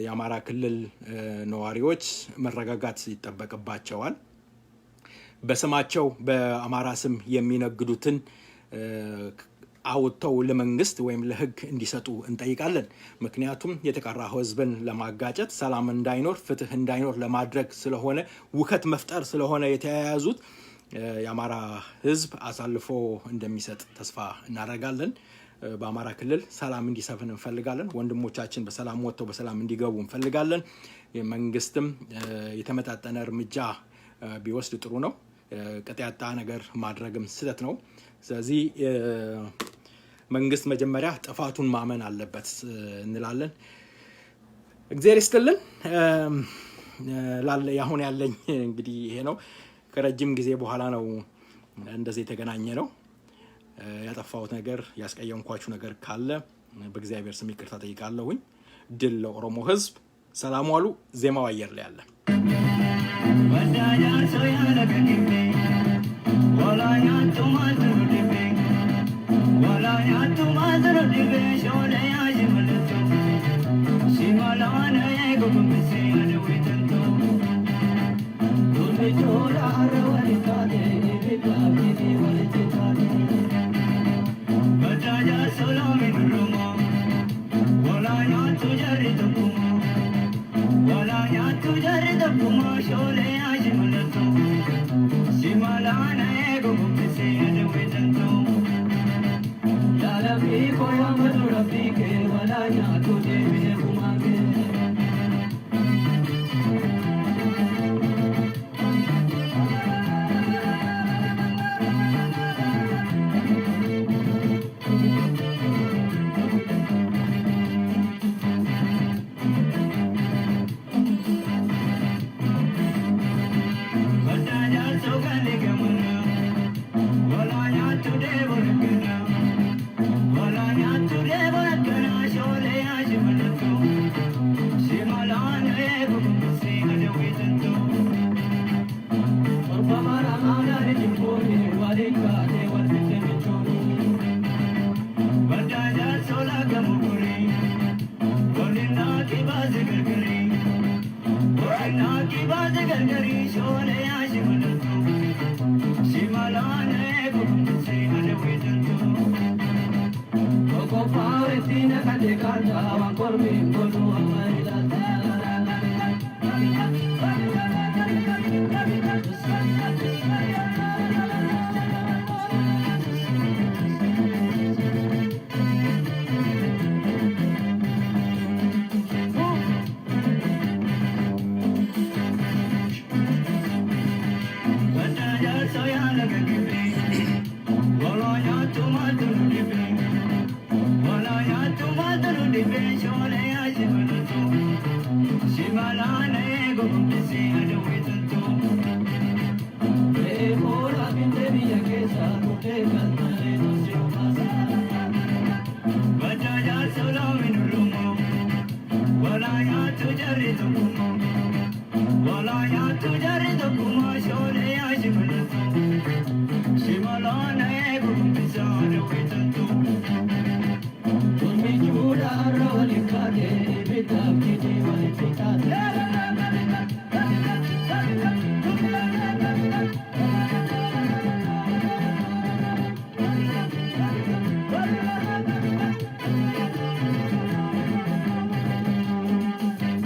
የአማራ ክልል ነዋሪዎች መረጋጋት ይጠበቅባቸዋል። በስማቸው በአማራ ስም የሚነግዱትን አውጥተው ለመንግስት ወይም ለህግ እንዲሰጡ እንጠይቃለን። ምክንያቱም የተቀራ ህዝብን ለማጋጨት፣ ሰላም እንዳይኖር፣ ፍትህ እንዳይኖር ለማድረግ ስለሆነ ውከት መፍጠር ስለሆነ የተያያዙት የአማራ ህዝብ አሳልፎ እንደሚሰጥ ተስፋ እናደርጋለን። በአማራ ክልል ሰላም እንዲሰፍን እንፈልጋለን። ወንድሞቻችን በሰላም ወጥተው በሰላም እንዲገቡ እንፈልጋለን። መንግስትም የተመጣጠነ እርምጃ ቢወስድ ጥሩ ነው። ቀጥያጣ ነገር ማድረግም ስህተት ነው። ስለዚህ መንግስት መጀመሪያ ጥፋቱን ማመን አለበት እንላለን። እግዚአብሔር ይስጥልን። ያሁን ያለኝ እንግዲህ ይሄ ነው። ከረጅም ጊዜ በኋላ ነው እንደዚህ የተገናኘ ነው። ያጠፋሁት ነገር ያስቀየምኳችሁ ነገር ካለ በእግዚአብሔር ስም ይቅርታ ጠይቃለሁኝ። ድል ለኦሮሞ ህዝብ። ሰላም ዋሉ። ዜማው አየር ላይ አለ። Simala na ego kumisi ane wetanto Ko pa re tina ka de ka ja wa kor mi ko do ma ila ta